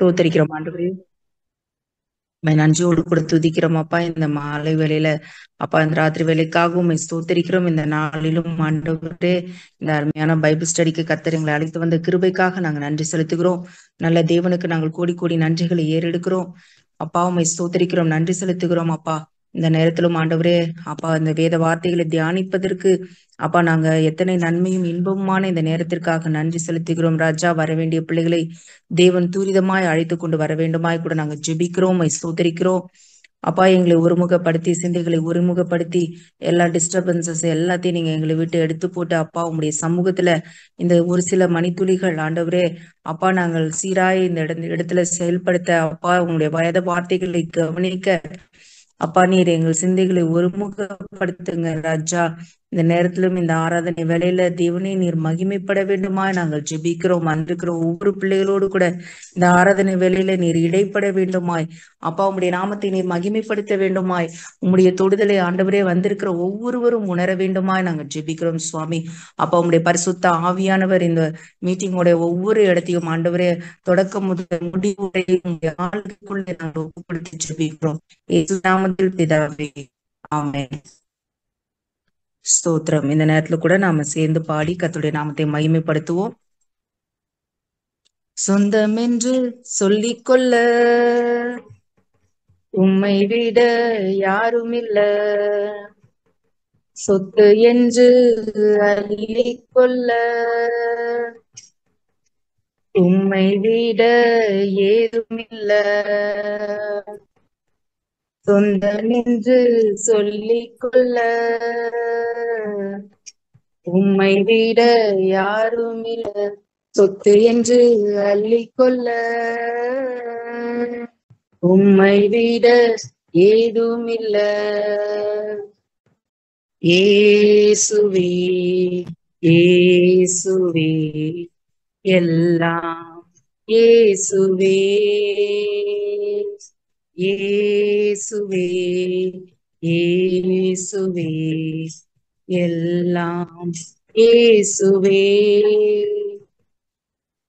தோத்தரிக்கிறோம் ஆண்டவரே. நன்றியோடு கூட துதிக்கிறோம் அப்பா. இந்த மாலை வேளையில அப்பா, இந்த ராத்திரி வேலைக்காகவும் உம்மை ஸ்தோத்திரிக்கிறோம். இந்த நாளிலும் ஆண்டவரே, இந்த அருமையான பைபிள் ஸ்டடிக்கு கர்த்தர் எங்களை அழைத்து வந்த கிருபைக்காக நாங்கள் நன்றி செலுத்துகிறோம். நல்ல தேவனுக்கு நாங்கள் கோடி கோடி நன்றிகளை ஏறெடுக்கிறோம். அப்பா, உம்மை ஸ்தோத்திரிக்கிறோம், நன்றி செலுத்துகிறோம் அப்பா. இந்த நேரத்திலும் ஆண்டவரே அப்பா, இந்த வேத வார்த்தைகளை தியானிப்பதற்கு அப்பா நாங்க எத்தனை நன்மையும் இன்பமுமான இந்த நேரத்திற்காக நன்றி செலுத்துகிறோம் ராஜா. வரவேண்டிய பிள்ளைகளை தேவன் தூரிதமாய் அழைத்து கொண்டு வர வேண்டுமாய் கூட நாங்க ஜெபிக்கிறோம், உம்மை ஸ்தோத்திரிக்கிறோம் அப்பா. எங்களை ஒருமுகப்படுத்தி, சிந்தைகளை ஒருமுகப்படுத்தி, எல்லா டிஸ்டர்பன்சஸ் எல்லாத்தையும் நீங்க எங்களை விட்டு எடுத்து போட்டு அப்பா, உங்களுடைய சமூகத்துல இந்த ஒரு சில மணித்துளிகள் ஆண்டவரே அப்பா, நாங்கள் சீராய் இந்த இடத்துல செயல்படுத்த அப்பா, உங்களுடைய வேத வார்த்தைகளை கவனிக்க அப்பா, நீர் எங்கள் சிந்தைகளை ஒருமுகப்படுத்துங்க ராஜா. இந்த நேரத்திலும் இந்த ஆராதனை வேளையில தேவனே நீர் மகிமைப்பட வேண்டுமாய் நாங்கள் ஜெபிக்கிறோம், வந்திருக்கிறோம். ஒவ்வொரு பிள்ளைகளோடு கூட இந்த ஆராதனை வேளையில நீர் இடைப்பட வேண்டுமாய் அப்பா, உம்முடைய நாமத்தை நீர் மகிமைப்படுத்த வேண்டுமாய், உம்முடைய தொடுதலை ஆண்டவரே வந்திருக்கிற ஒவ்வொருவரும் உணர வேண்டுமாய் நாங்கள் ஜெபிக்கிறோம் சுவாமி. அப்பா, உம்முடைய பரிசுத்த ஆவியானவர் இந்த மீட்டிங்கோட ஒவ்வொரு இடத்தையும் ஆண்டவரே தொடக்கம் முதல் முடிவு வரை உங்களுடைய ஆளுக்குள்ளே நாங்கள் ஒப்புப்படுத்தி ஜெபிக்கிறோம். இயேசு நாமத்தில் பிதாவே, ஆமென். ஸ்தோத்திரம். இந்த நேரத்துல கூட நாம சேர்ந்து பாடி கர்த்தருடைய நாமத்தை மகிமைப்படுத்துவோம். சொந்தம் என்று சொல்லிக்கொள்ள உம்மை விட யாரும் இல்ல, சொத்து என்று அள்ளிக்கொள்ள உம்மை விட ஏதும் இல்ல, சொந்தம் என்று சொல்லிக்கொள்ள உம்மை விட யாரும் இல்ல, சொத்து என்று அள்ளிக்கொள்ள உம்மை விட ஏதும் இல்ல. இயேசுவே இயேசுவே எல்லாம் இயேசுவே, இயேசுவே இயேசுவே எல்லாம் இயேசுவே.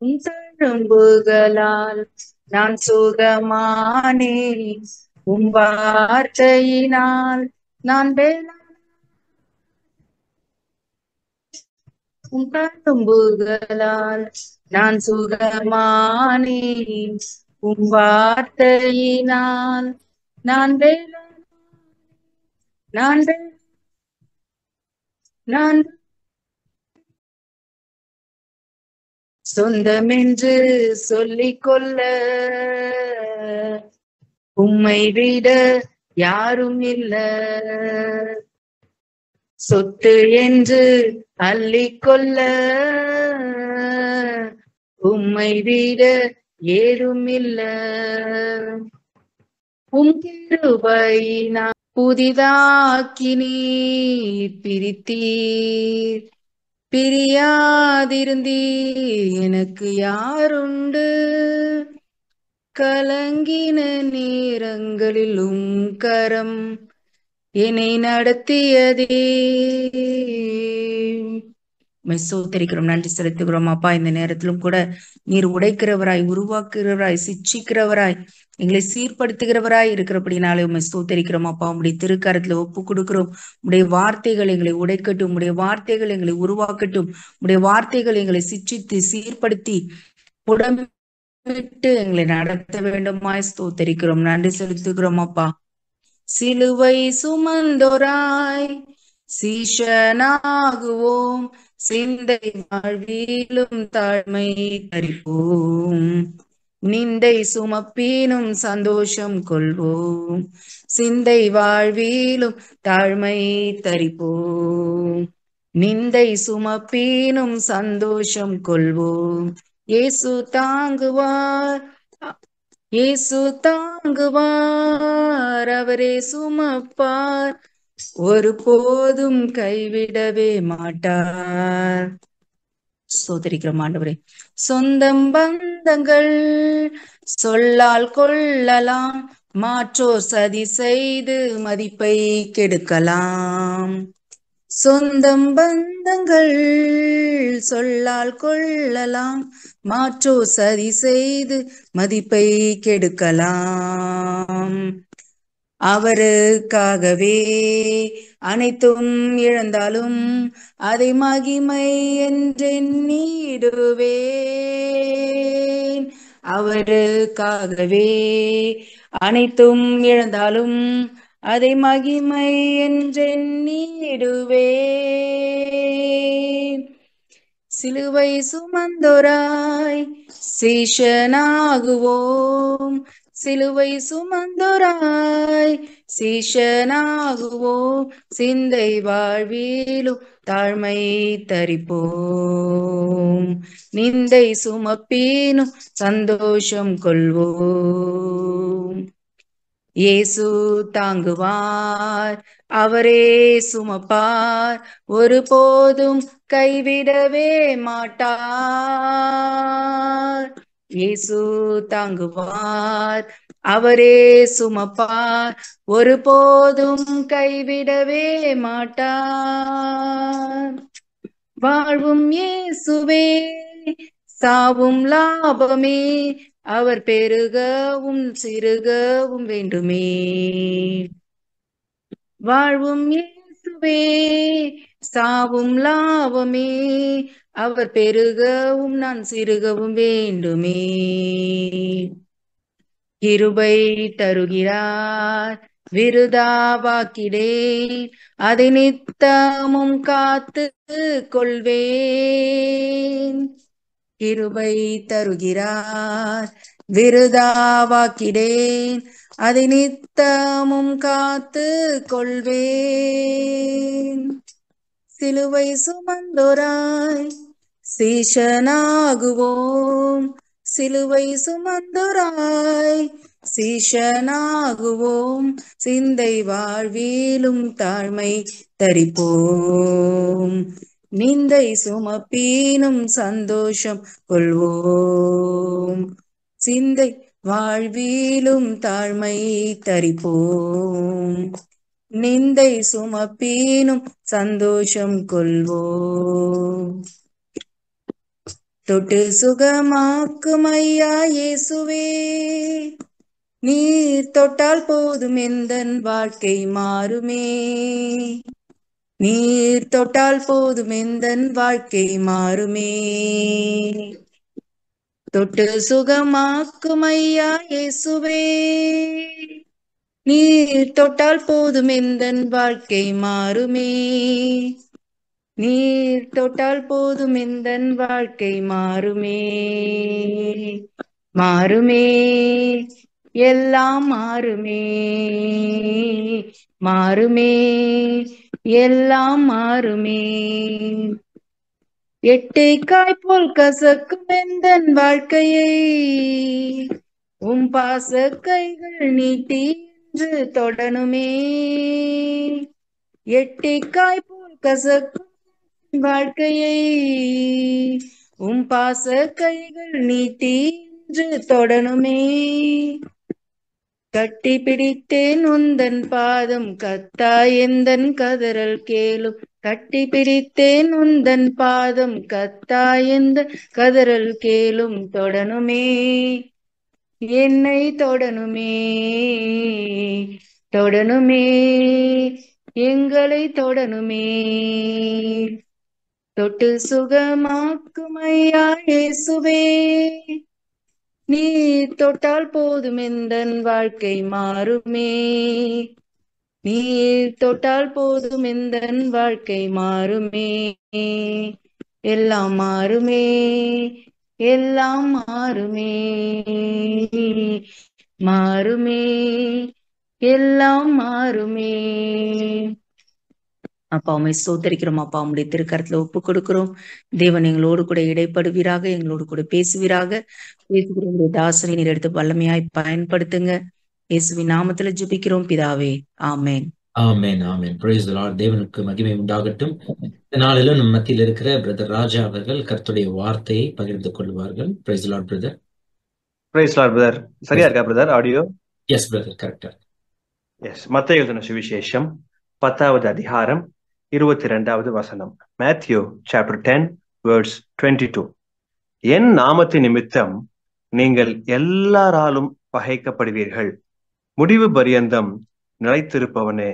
உம் தழும்புகளால் நான் சுகமானேன், உம் வார்த்தையினால் நான் உம் தழும்புகளால் நான் சுகமானேன், உம் வார்த்தையினால் நான் நான் நான் சொந்தமென்று சொல்லிக்கொள்ள உம்மை விட யாரும் இல்ல, சொத்து என்று அள்ளிக்கொள்ள உம்மை விட ஏதும் இல்ல. உம் கிருபையினால் புதிதாக்கி நீர் பிரித்தீர், பிரியாதிருந்தீர் எனக்கு யாருண்டு, கலங்கின நேரங்களில் உம் கரம் என்னை நடத்தியதே. மெசோத்தரிக்கிறோம், நன்றி செலுத்துகிறோம் அப்பா. இந்த நேரத்திலும் கூட நீர் உடைக்கிறவராய், உருவாக்குகிறவராய், சிட்சிக்கிறவராய், எங்களை சீர்படுத்துகிறவராய் இருக்கிறபடினாலே உண்மை ஸ்தோத்தரிக்கிறோம் அப்பா. உங்களுடைய திருக்கரத்துல ஒப்பு கொடுக்கிறோம். உடைய வார்த்தைகள் எங்களை உடைக்கட்டும், உடைய வார்த்தைகள் எங்களை உருவாக்கட்டும், உடைய வார்த்தைகள் எங்களை சிட்சித்து சீர்படுத்தி புடமிட்டு எங்களை நடத்த வேண்டுமாய் ஸ்தோத்தரிக்கிறோம், நன்றி செலுத்துகிறோம் அப்பா. சிலுவை சுமந்தோராய் சீஷனாகுவோம், சிந்தை வாழ்விலும் தாழ்மை தரிப்போம், நிந்தை சுமப்பீனும் சந்தோஷம் கொள்வோம், சிந்தை வாழ்விலும் தாழ்மை தரிப்போம், நிந்தை சுமப்பீனும் சந்தோஷம் கொள்வோம். இயேசு தாங்குவார், இயேசு தாங்குவார், அவரே சுமப்பார், ஒரு போதும் கைவிடவே மாட்டார். சோதரிக்கிறோம் ஆண்டவரே. சொந்தம் பந்தங்கள் சொல்லால் கொள்ளலாம், மாற்றோர் சதி செய்து மதிப்பை கெடுக்கலாம். சொந்தம் பந்தங்கள் சொல்லால் கொள்ளலாம், மாற்றோ சதி செய்து மதிப்பை கெடுக்கலாம். அவருக்காகவே அனைத்தும் இழந்தாலும் அதை மகிமை என்றெண்ணிடுவேன். அவருக்காகவே அனைத்தும் இழந்தாலும் அதை மகிமை என்றெண்ணிடுவேன். சிலுவை சுமந்தோராய் சீஷனாகுவோம், சிலுவை சுமந்தோராய் சீஷனாகுவோம், சிந்தை வாழ்விலும் தாழ்மை தரிப்போம், நிந்தை சுமப்பீனும் சந்தோஷம் கொள்வோம். இயேசு தாங்குவார், அவரே சுமப்பார், ஒருபோதும் கைவிடவே மாட்டார். இயேசு தாங்குவார், அவரே சுமப்பார், ஒருபோதும் கைவிடவே மாட்டார். வாழ்வும் இயேசுவே, சாவும் லாபமே, அவர் பெருகவும் சிறுகவும் வேண்டுமே. வாழ்வும் இயேசுவே, சாவும் லாபமே, அவர் பெருகவும் நான் சிறுகவும் வேண்டுமே. கிருபை தருகிறார், விருதாவாக்கிடேன், அதை நித்தமும் காத்து கொள்வேன். கிருபை தருகிறார், விருதாவாக்கிடேன், அதை நித்தமும் காத்து கொள்வேன். சிலுவை சுமந்தோராய் சீஷனாகுவோம், சிலுவை சுமந்தோராய் சீஷனாகுவோம், சிந்தை வாழ்விலும் தாழ்மை தரிப்போம், நிந்தை சுமப்பீனும் சந்தோஷம் கொள்வோம், சிந்தை வாழ்விலும் தாழ்மை தரிப்போம், நிந்தை சுமப்பீனும் சந்தோஷம் கொள்வோம். தொட்டு சுகமாக்கும் ஐயா இயேசுவே, நீர் தொட்டால் போதும் எந்தன் வாழ்க்கை மாறுமே, நீர் தொட்டால் போதும் எந்தன் வாழ்க்கை மாறுமே. தொட்டு சுகமாக்கும் ஐயா இயேசுவே, நீர் தொட்டால் போதும் எந்தன் வாழ்க்கை மாறுமே, நீர் தொட்டால் போதும் எந்தன் வாழ்க்கை மாறுமே. மாறுமே, எல்லாம் மாறுமே, மாறுமே, எல்லாம் மாறுமே. எட்டைக்காய் போல் கசக்கும் எந்தன் வாழ்க்கையை உம் பாச கைகள் நீட்டி என்று தொடணுமே. எட்டைக்காய் போல் கசக்கும் வாழ்க்கையை உம் பாச கைகள் நீட்டி என்று தொடணுமே. கட்டி பிடித்தேன் உந்தன் பாதம் கத்தா எந்தன் கதறல் கேளும், கட்டி பிடித்தேன் உந்தன் பாதம் கத்தா எந்தன் கதறல் கேளும், தொடணுமே, என்னை தொடணுமே, தொடணுமே, எங்களை தொடணுமே. தொட்டு சுகமாக்கும் ஐயா இயேசுவே, நீ தொட்டால் போதும் எந்தன் வாழ்க்கை மாறுமே, நீ தொட்டால் போதும் எந்தன் வாழ்க்கை மாறுமே. எல்லாம் மாறுமே, எல்லாம் மாறுமே, மாறுமே, எல்லாம் மாறுமே. அப்பா உம்மை ஸ்தோத்தரிக்கிறோம். அப்பா உம்முடைய திருக்கரத்துல ஒப்பு கொடுக்கிறோம். தேவன் எங்களோடு கூட இடைப்படுவீராக, எங்களோடு கூட பேசுவீராக. பேசுகிற தாசனை நீர் எடுத்து வல்லமையாய் பயன்படுத்துங்க. இயேசுவின் நாமத்துல ஜெபிக்கிறோம் பிதாவே, ஆமென். ஆமென், ஆமென். Price the Lord. தேவனுக்கு மகிமை உண்டாகட்டும். இந்த நாளிலும் நம்ம மத்தியில் இருக்கிற பிரதர் ராஜா அவர்கள் கர்த்தருடைய வார்த்தையை பகிர்ந்து கொள்வார்கள். Praise the lord brother. Praise lord brother. சரியா இருக்கா பிரதர் ஆடியோ? எஸ் பிரதர், கரெக்டா. எஸ். மத்தேயு எழுதின சுவிசேஷம் 10வது அதிகாரம் 22வது வசனம். Matthew chapter 10 verse 22. என் நாமத்தின் நிமித்தம் நீங்கள் எல்லாராலும் பகைக்கப்படுவீர்கள், முடிவு பரியந்தம் நிலைத்திருப்பவனே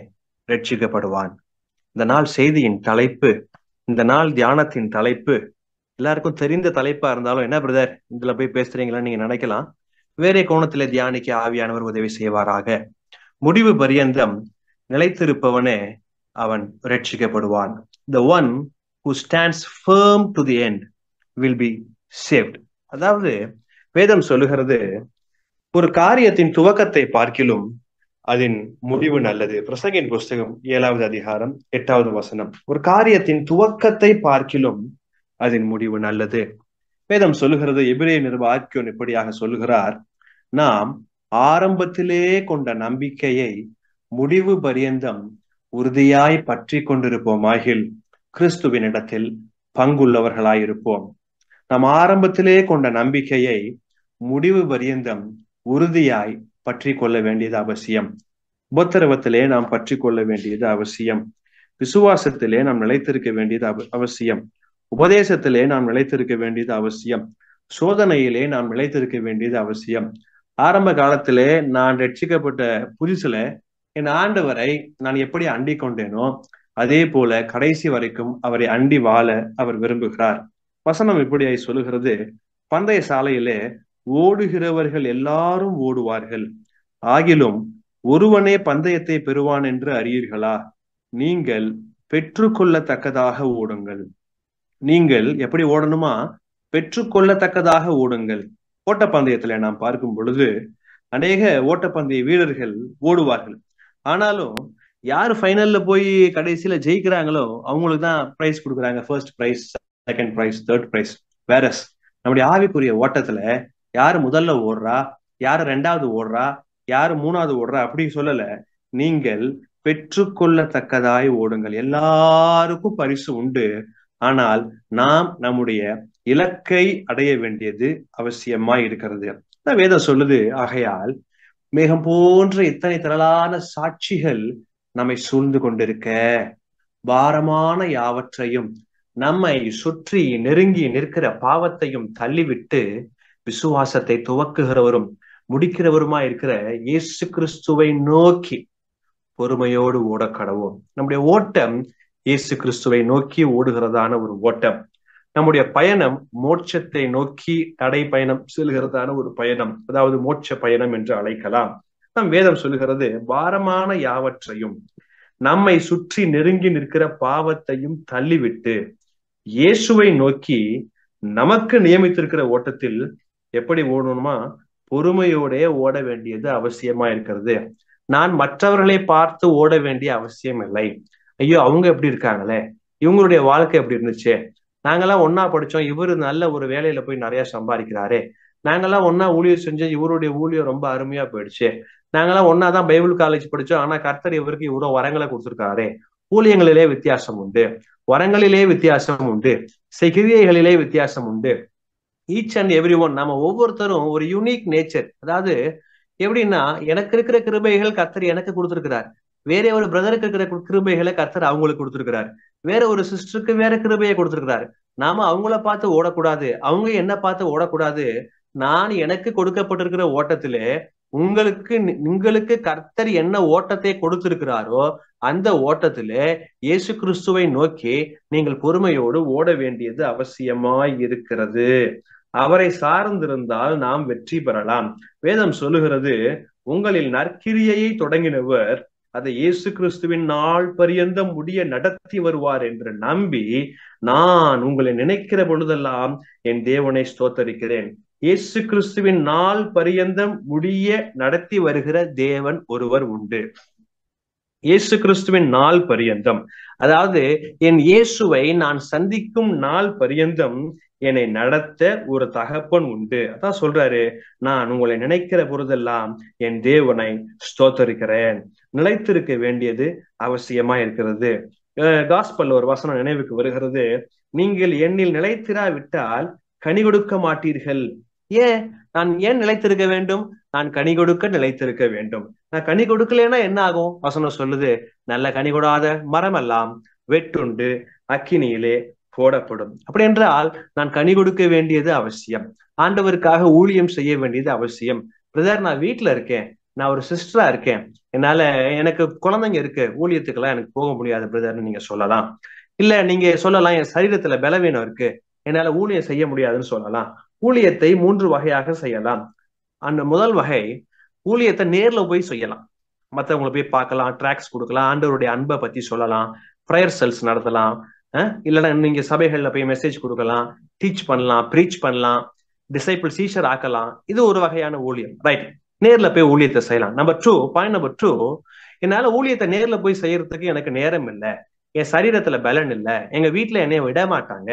ரட்சிக்கப்படுவான். இந்த நாள் செய்தியின் தலைப்பு, இந்த நாள் தியானத்தின் தலைப்பு எல்லாருக்கும் தெரிந்த தலைப்பா இருந்தாலும், என்ன பிரதர் இதுல போய் பேசுறீங்களான்னு நீங்க நினைக்கலாம். வேறே கோணத்திலே தியானிக்க ஆவியானவர் உதவி செய்வாராக. முடிவு பரியந்தம் நிலைத்திருப்பவனே அவன் ரட்சிக்கப்படுவான். The one who stands firm to the end will be saved. அதாவது வேதம் சொல்லுகிறது, ஒரு காரியத்தின் துவக்கத்தை பார்க்கிலும் அதன் முடிவு நல்லது. பிரசங்கின் புஸ்தகம் 7வது அதிகாரம் 8வது வசனம். ஒரு காரியத்தின் துவக்கத்தை பார்க்கிலும் அதன் முடிவு நல்லது. வேதம் சொல்லுகிறது, எபிரேய நிருபர் இப்படியாக சொல்லுகிறார், நாம் ஆரம்பத்திலே கொண்ட நம்பிக்கையை முடிவு பரியந்தம் உறுதியாய் பற்றி கொண்டிருப்போமாகில் கிறிஸ்துவின் இடத்தில் பங்குள்ளவர்களாயிருப்போம். நாம் ஆரம்பத்திலே கொண்ட நம்பிக்கையை முடிவு பரியந்தம் உறுதியாய் பற்றி கொள்ள வேண்டியது அவசியம். உபத்திரவத்திலே நாம் பற்றி கொள்ள வேண்டியது அவசியம். விசுவாசத்திலே நாம் நிலைத்திருக்க வேண்டியது அவசியம். உபதேசத்திலே நாம் நிலைத்திருக்க வேண்டியது அவசியம். சோதனையிலே நாம் நிலைத்திருக்க வேண்டியது அவசியம். ஆரம்ப காலத்திலே நான் ரட்சிக்கப்பட்ட புதுசுல என் ஆண்டவரை நான் எப்படி அண்டி கொண்டேனோ அதே போல கடைசி வரைக்கும் அவரை அண்டி வாழ அவர் விரும்புகிறார். வசனம் இப்படியாய் சொல்லுகிறது, பந்தய சாலையிலே ஓடுகிறவர்கள் எல்லாரும் ஓடுவார்கள், ஆகிலும் ஒருவனே பந்தயத்தை பெறுவான் என்று அறியீர்களா? நீங்கள் பெற்றுக்கொள்ளத்தக்கதாக ஓடுங்கள். நீங்கள் எப்படி ஓடணுமா? பெற்றுக்கொள்ளத்தக்கதாக ஓடுங்கள். ஓட்டப்பந்தயத்துல நாம் பார்க்கும் பொழுது அநேக ஓட்டப்பந்தய வீரர்கள் ஓடுவார்கள். ஆனாலும் யாரு ஃபைனல்ல போய் கடைசியில ஜெயிக்கிறாங்களோ அவங்களுக்கு தான் பிரைஸ் கொடுக்குறாங்க. First prize, second prize, third prize. Whereas நம்முடைய ஆவிக்குரிய ஓட்டத்துல யாரு முதல்ல ஓடுறா, யாரு ரெண்டாவது ஓடுறா, யாரு மூணாவது ஓடுறா அப்படின்னு சொல்லல. நீங்கள் பெற்றுக்கொள்ளத்தக்கதாய் ஓடுங்கள். எல்லாருக்கும் பரிசு உண்டு. ஆனால் நாம் நம்முடைய இலக்கை அடைய வேண்டியது அவசியமாய் இருக்கிறது. வேதம் சொல்லுது, ஆகையால் மேகம் போன்ற இத்தனை திரளான சாட்சிகள் நம்மை சூழ்ந்து கொண்டிருக்க, பாரமான யாவற்றையும் நம்மை சுற்றி நெருங்கி நிற்கிற பாவத்தையும் தள்ளிவிட்டு விசுவாசத்தை துவக்குகிறவரும் முடிக்கிறவருமா இருக்கிற இயேசு கிறிஸ்துவை நோக்கி பொறுமையோடு ஓடக்கடவோம். நம்முடைய ஓட்டம் இயேசு கிறிஸ்துவை நோக்கி ஓடுகிறதான ஒரு ஓட்டம். நம்முடைய பயணம் மோட்சத்தை நோக்கி நடை பயணம் செல்கிறதான ஒரு பயணம், அதாவது மோட்ச பயணம் என்று அழைக்கலாம். நம் வேதம் சொல்லுகிறது, பாரமான யாவற்றையும் நம்மை சுற்றி நெருங்கி நிற்கிற பாவத்தையும் தள்ளிவிட்டு இயேசுவை நோக்கி நமக்கு நியமித்திருக்கிற ஓட்டத்தில் எப்படி ஓடணுமா? பொறுமையோடே ஓட வேண்டியது அவசியமா இருக்கிறது. நான் மற்றவர்களை பார்த்து ஓட வேண்டிய அவசியம் இல்லை. ஐயோ அவங்க எப்படி இருக்காங்களே, இவங்களுடைய வாழ்க்கை எப்படி இருந்துச்சு, நாங்கெல்லாம் ஒன்னா படிச்சோம், இவரு நல்ல ஒரு வேலையில போய் நிறைய சம்பாதிக்கிறாரே, நாங்கெல்லாம் ஒன்னா ஊழியர் செஞ்சோம், இவருடைய ஊழியம் ரொம்ப அருமையா போயிடுச்சு, நாங்கெல்லாம் ஒன்னாதான் பைபிள் காலேஜ் படிச்சோம், ஆனா கர்த்தர் இவருக்கு இவ்வளவு வரங்களை கொடுத்திருக்காரே. ஊழியங்களிலே வித்தியாசம் உண்டு, வரங்களிலே வித்தியாசம் உண்டு, கிரியைகளிலே வித்தியாசம் உண்டு. ஈச் அண்ட் எவ்ரி ஒன், நம்ம ஒவ்வொருத்தரும் ஒரு யூனிக் நேச்சர். அதாவது எப்படின்னா, எனக்கு இருக்கிற கிருபைகள் கர்த்தர் எனக்கு கொடுத்திருக்கிறார், வேற ஒரு பிரதருக்கு இருக்கிற கிருபைகளை கர்த்தர் அவங்களுக்கு கொடுத்திருக்கிறார், வேற ஒரு சிஸ்டருக்கு வேற கிருபையை கொடுத்திருக்கிறார். நாம அவங்கள பார்த்து ஓடக்கூடாது, அவங்க என்ன பார்த்து ஓடக்கூடாது. நான் எனக்கு கொடுக்கப்பட்டிருக்கிற ஓட்டத்திலே உங்களுக்கு கர்த்தர் என்ன ஓட்டத்தை கொடுத்திருக்கிறாரோ அந்த ஓட்டத்திலே இயேசு கிறிஸ்துவை நோக்கி நீங்கள் பொறுமையோடு ஓட வேண்டியது அவசியமாய் இருக்கிறது. அவரை சார்ந்திருந்தால் நாம் வெற்றி பெறலாம். வேதம் சொல்லுகிறது, உங்களில் நற்கிரியையை தொடங்கினவர் அதை இயேசு கிறிஸ்துவின் நாள் பரியந்தம் முடிய நடத்தி வருவார் என்று நம்பி நான் உங்களை நினைக்கிற பொழுதெல்லாம் என் தேவனை ஸ்தோத்தரிக்கிறேன். இயேசு கிறிஸ்துவின் நாள் பரியந்தம் முடிய நடத்தி வருகிற தேவன் ஒருவர் உண்டு. இயேசு கிறிஸ்துவின் நாள் பரியந்தம், அதாவது என் இயேசுவை நான் சந்திக்கும் நாள் பரியந்தம் என்னை நடத்த ஒரு தகப்பன் உண்டு. அதான் சொல்றாரு, நான் உங்களை நினைக்கிற பொழுதெல்லாம் என் தேவனை ஸ்தோத்தரிக்கிறேன். நிலைத்திருக்க வேண்டியது அவசியமா இருக்கிறது. காஸ்பல்ல ஒரு வசனம் நினைவுக்கு வருகிறது, நீங்கள் என்னில் நிலைத்திராவிட்டால் கனி கொடுக்க மாட்டீர்கள். நான் ஏன் நிலைத்திருக்க வேண்டும்? நான் கனி கொடுக்க நிலைத்திருக்க வேண்டும். நான் கனி கொடுக்கலன்னா என்ன ஆகும்? வசனம் சொல்லுது, நல்ல கனி கொடாத மரம் எல்லாம் வெட்டுண்டு அக்கினியிலே போடப்படும். அப்படி என்றால் நான் கனி கொடுக்க வேண்டியது அவசியம், ஆண்டவருக்காக ஊழியம் செய்ய வேண்டியது அவசியம். பிரதர், நான் வீட்டுல இருக்கேன், நான் ஒரு சிஸ்டரா இருக்கேன், எனக்கு குழந்தைங்க இருக்கு, ஊழியத்துக்கெல்லாம் எனக்கு போக முடியாது பிரதர்னு நீங்க சொல்லலாம். இல்ல நீங்க சொல்லலாம், என் சரீரத்துல பலவீனம் இருக்கு, என்னால ஊழியம் செய்ய முடியாதுன்னு சொல்லலாம். ஊழியத்தை 3 வகையாக செய்யலாம். அந்த முதல் வகை, ஊழியத்தை நேர்ல போய் செய்யலாம். மற்றவங்களை போய் பார்க்கலாம், ட்ராக்ஸ் கொடுக்கலாம், ஆண்டவருடைய அன்பை பத்தி சொல்லலாம், ப்ரேயர் செல்ஸ் நடத்தலாம், இல்லைன்னா நீங்க சபைகள்ல போய் மெசேஜ் கொடுக்கலாம், டீச் பண்ணலாம், ப்ரீச் பண்ணலாம், டிசைபிள் டீச்சர் ஆக்கலாம். இது ஒரு வகையான ஊழியம். ரைட், நேர்ல போய் ஊழியத்தை செய்யலாம். பாயிண்ட் நம்பர் 2, என்னால ஊழியத்தை நேர்ல போய் செய்யறதுக்கு எனக்கு நேரம் இல்லை, என் சரீரத்துல பலன் இல்லை, எங்க வீட்டுல என்னைய விட மாட்டாங்க,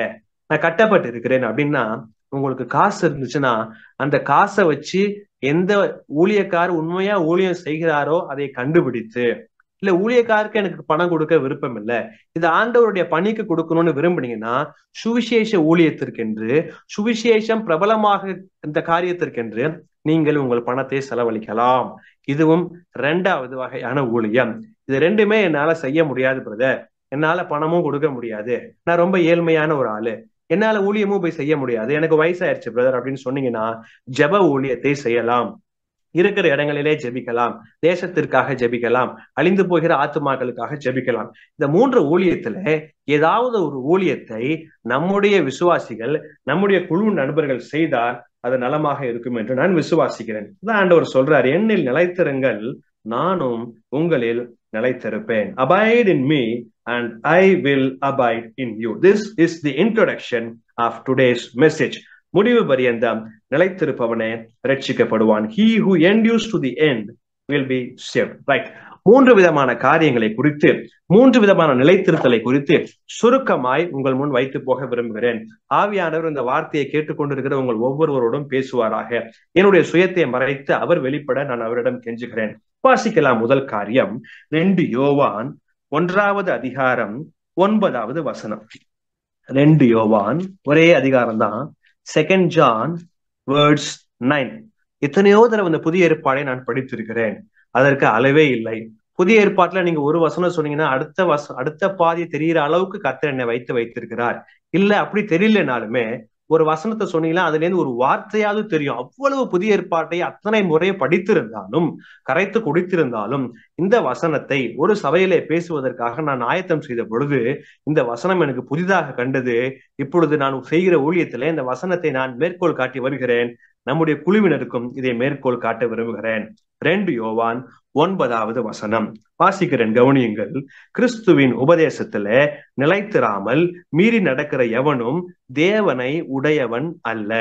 நான் கட்டப்பட்டு இருக்கிறேன் அப்படின்னா, உங்களுக்கு காசு இருந்துச்சுன்னா அந்த காசை வச்சு எந்த ஊழியக்காரர் உண்மையா ஊழியம் செய்கிறாரோ அதை கண்டுபிடித்து, இல்ல ஊழியக்காருக்கு எனக்கு பணம் கொடுக்க விருப்பம் இல்லை, இது ஆண்டவருடைய பணிக்கு கொடுக்கணும்னு விரும்புனீங்கன்னா, சுவிசேஷ ஊழியத்திற்கென்று, சுவிசேஷம் பிரபலமாக இந்த காரியத்திற்கென்று நீங்கள் உங்கள் பணத்தை செலவழிக்கலாம். இதுவும் 2வது வகையான ஊழியம். இது 2மே என்னால செய்ய முடியாது பிரதர், என்னால பணமும் கொடுக்க முடியாது, நான் ரொம்ப ஏழ்மையான ஒரு ஆளு, என்னால ஊழியமும் போய் செய்ய முடியாது, எனக்கு வயசாயிருச்சு பிரதர் அப்படின்னு சொன்னீங்கன்னா, ஜெப ஊழியத்தை செய்யலாம். இருக்கிற இடங்களிலே ஜெபிக்கலாம், தேசத்திற்காக ஜெபிக்கலாம், அழிந்து போகிற ஆத்துமாக்களுக்காக ஜெபிக்கலாம். இந்த 3 ஊழியத்துல ஏதாவது ஒரு ஊழியத்தை நம்முடைய விசுவாசிகள், நம்முடைய குழு நண்பர்கள் செய்தால் அது நலமாக இருக்கும் என்று நான் விசுவாசிக்கிறேன். ஆண்டவர் சொல்றார், என்னில் நிலைத்திருங்கள், நானும் உங்களில் நிலைத்திருப்பேன். Abide in me and I will abide in you. This is the introduction of today's message. முடிவு பரியந்தம் நிலைத்திருப்பவனே ரட்சிக்கப்படுவான். He who endures to the end will be saved. Right. 3 விதமான காரியங்களை குறித்து, 3 விதமான நிலைத்திருத்தலை குறித்து சுருக்கமாய் உங்கள் முன் வைத்து போக விரும்புகிறேன். ஆவியானவர் இந்த வார்த்தையை கேட்டுக்கொண்டிருக்கிற உங்கள் ஒவ்வொருவரோடும் பேசுவாராக. என்னுடைய சுயத்தை மறைத்து அவர் வெளிப்பட நான் அவரிடம் கெஞ்சுகிறேன். வாசிக்கலாம். முதல் காரியம் 2 யோவான் 1வது அதிகாரம் 9வது வசனம். 2 யோவான் ஒரே அதிகாரம் தான், 2 John verse 9. எத்தனையோ தடவை இந்த புதிய ஏற்பாடை நான் படித்திருக்கிறேன், அதற்கு அளவே இல்லை. புதிய ஏற்பாட்டுல நீங்க ஒரு வசனம் சொன்னீங்கன்னா அடுத்த பாதி தெரிகிற அளவுக்கு கர்த்தர் என்னை வைத்திருக்கிறார். இல்ல அப்படி தெரியலனாலுமே ஒரு வசனத்தை சொன்னீங்கன்னா அதுல இருந்து ஒரு வார்த்தையாவது தெரியும். அவ்வளவு புதிய ஏற்பாட்டை அத்தனை முறையை படித்திருந்தாலும், கரைத்து குடித்திருந்தாலும், இந்த வசனத்தை ஒரு சபையிலே பேசுவதற்காக நான் ஆயத்தம் செய்த பொழுது இந்த வசனம் எனக்கு புதிதாக கண்டது. இப்பொழுது நான் செய்கிற ஊழியத்திலே இந்த வசனத்தை நான் மேற்கோள் காட்டி வருகிறேன். நம்முடைய குழுவினருக்கும் இதை மேற்கோள் காட்ட விரும்புகிறேன். 2 யோவான் 9வது வசனம் வாசிக்கிறேன், கவனியுங்கள். கிறிஸ்துவின் உபதேசத்திலே நிலைத்திராமல் மீறி நடக்கிற எவனும் தேவனை உடையவன் அல்ல.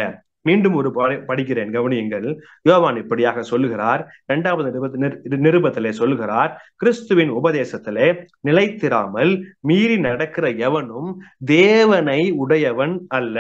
மீண்டும் ஒரு படிக்கிறேன், கவனியுங்கள். யோவான் இப்படியாக சொல்லுகிறார், 2வது நிருபத்திலே சொல்லுகிறார், கிறிஸ்துவின் உபதேசத்திலே நிலைத்திராமல் மீறி நடக்கிற எவனும் தேவனை உடையவன் அல்ல.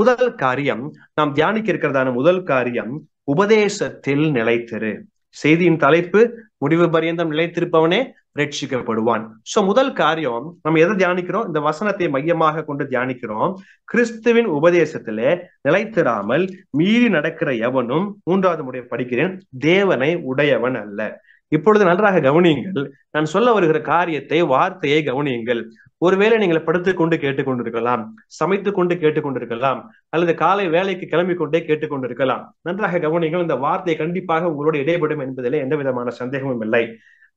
முதல் காரியம் நாம் தியானிக்க இருக்கிறதான முதல் காரியம், உபதேசத்தில் நிலைத்திரு. செய்தியின் தலைப்பு, முடிவு பரியந்தம் நிலைத்திருப்பவனே ரட்சிக்கப்படுவான். சோ முதல் காரியம் நம்ம எதை தியானிக்கிறோம்? இந்த வசனத்தை மையமாக கொண்டு தியானிக்கிறோம். கிறிஸ்துவின் உபதேசத்திலே நிலைத்திராமல் மீறி நடக்கிற எவனும், 3வது முறை படிக்கிறேன், தேவனை உடையவன் அல்ல. இப்பொழுது நன்றாக கவனியுங்கள். நான் சொல்ல வருகிற காரியத்தை, வார்த்தையை கவனியுங்கள். ஒருவேளை நீங்கள் படுத்துக்கொண்டு கேட்டுக்கொண்டிருக்கலாம், சமைத்து கொண்டு கேட்டுக்கொண்டிருக்கலாம், அல்லது காலை வேலைக்கு கிளம்பி கொண்டே கேட்டுக்கொண்டிருக்கலாம். நன்றாக கவனியுங்கள். இந்த வார்த்தை கண்டிப்பாக உங்களோட இடைப்படும் என்பதிலே எந்த விதமான சந்தேகமும் இல்லை.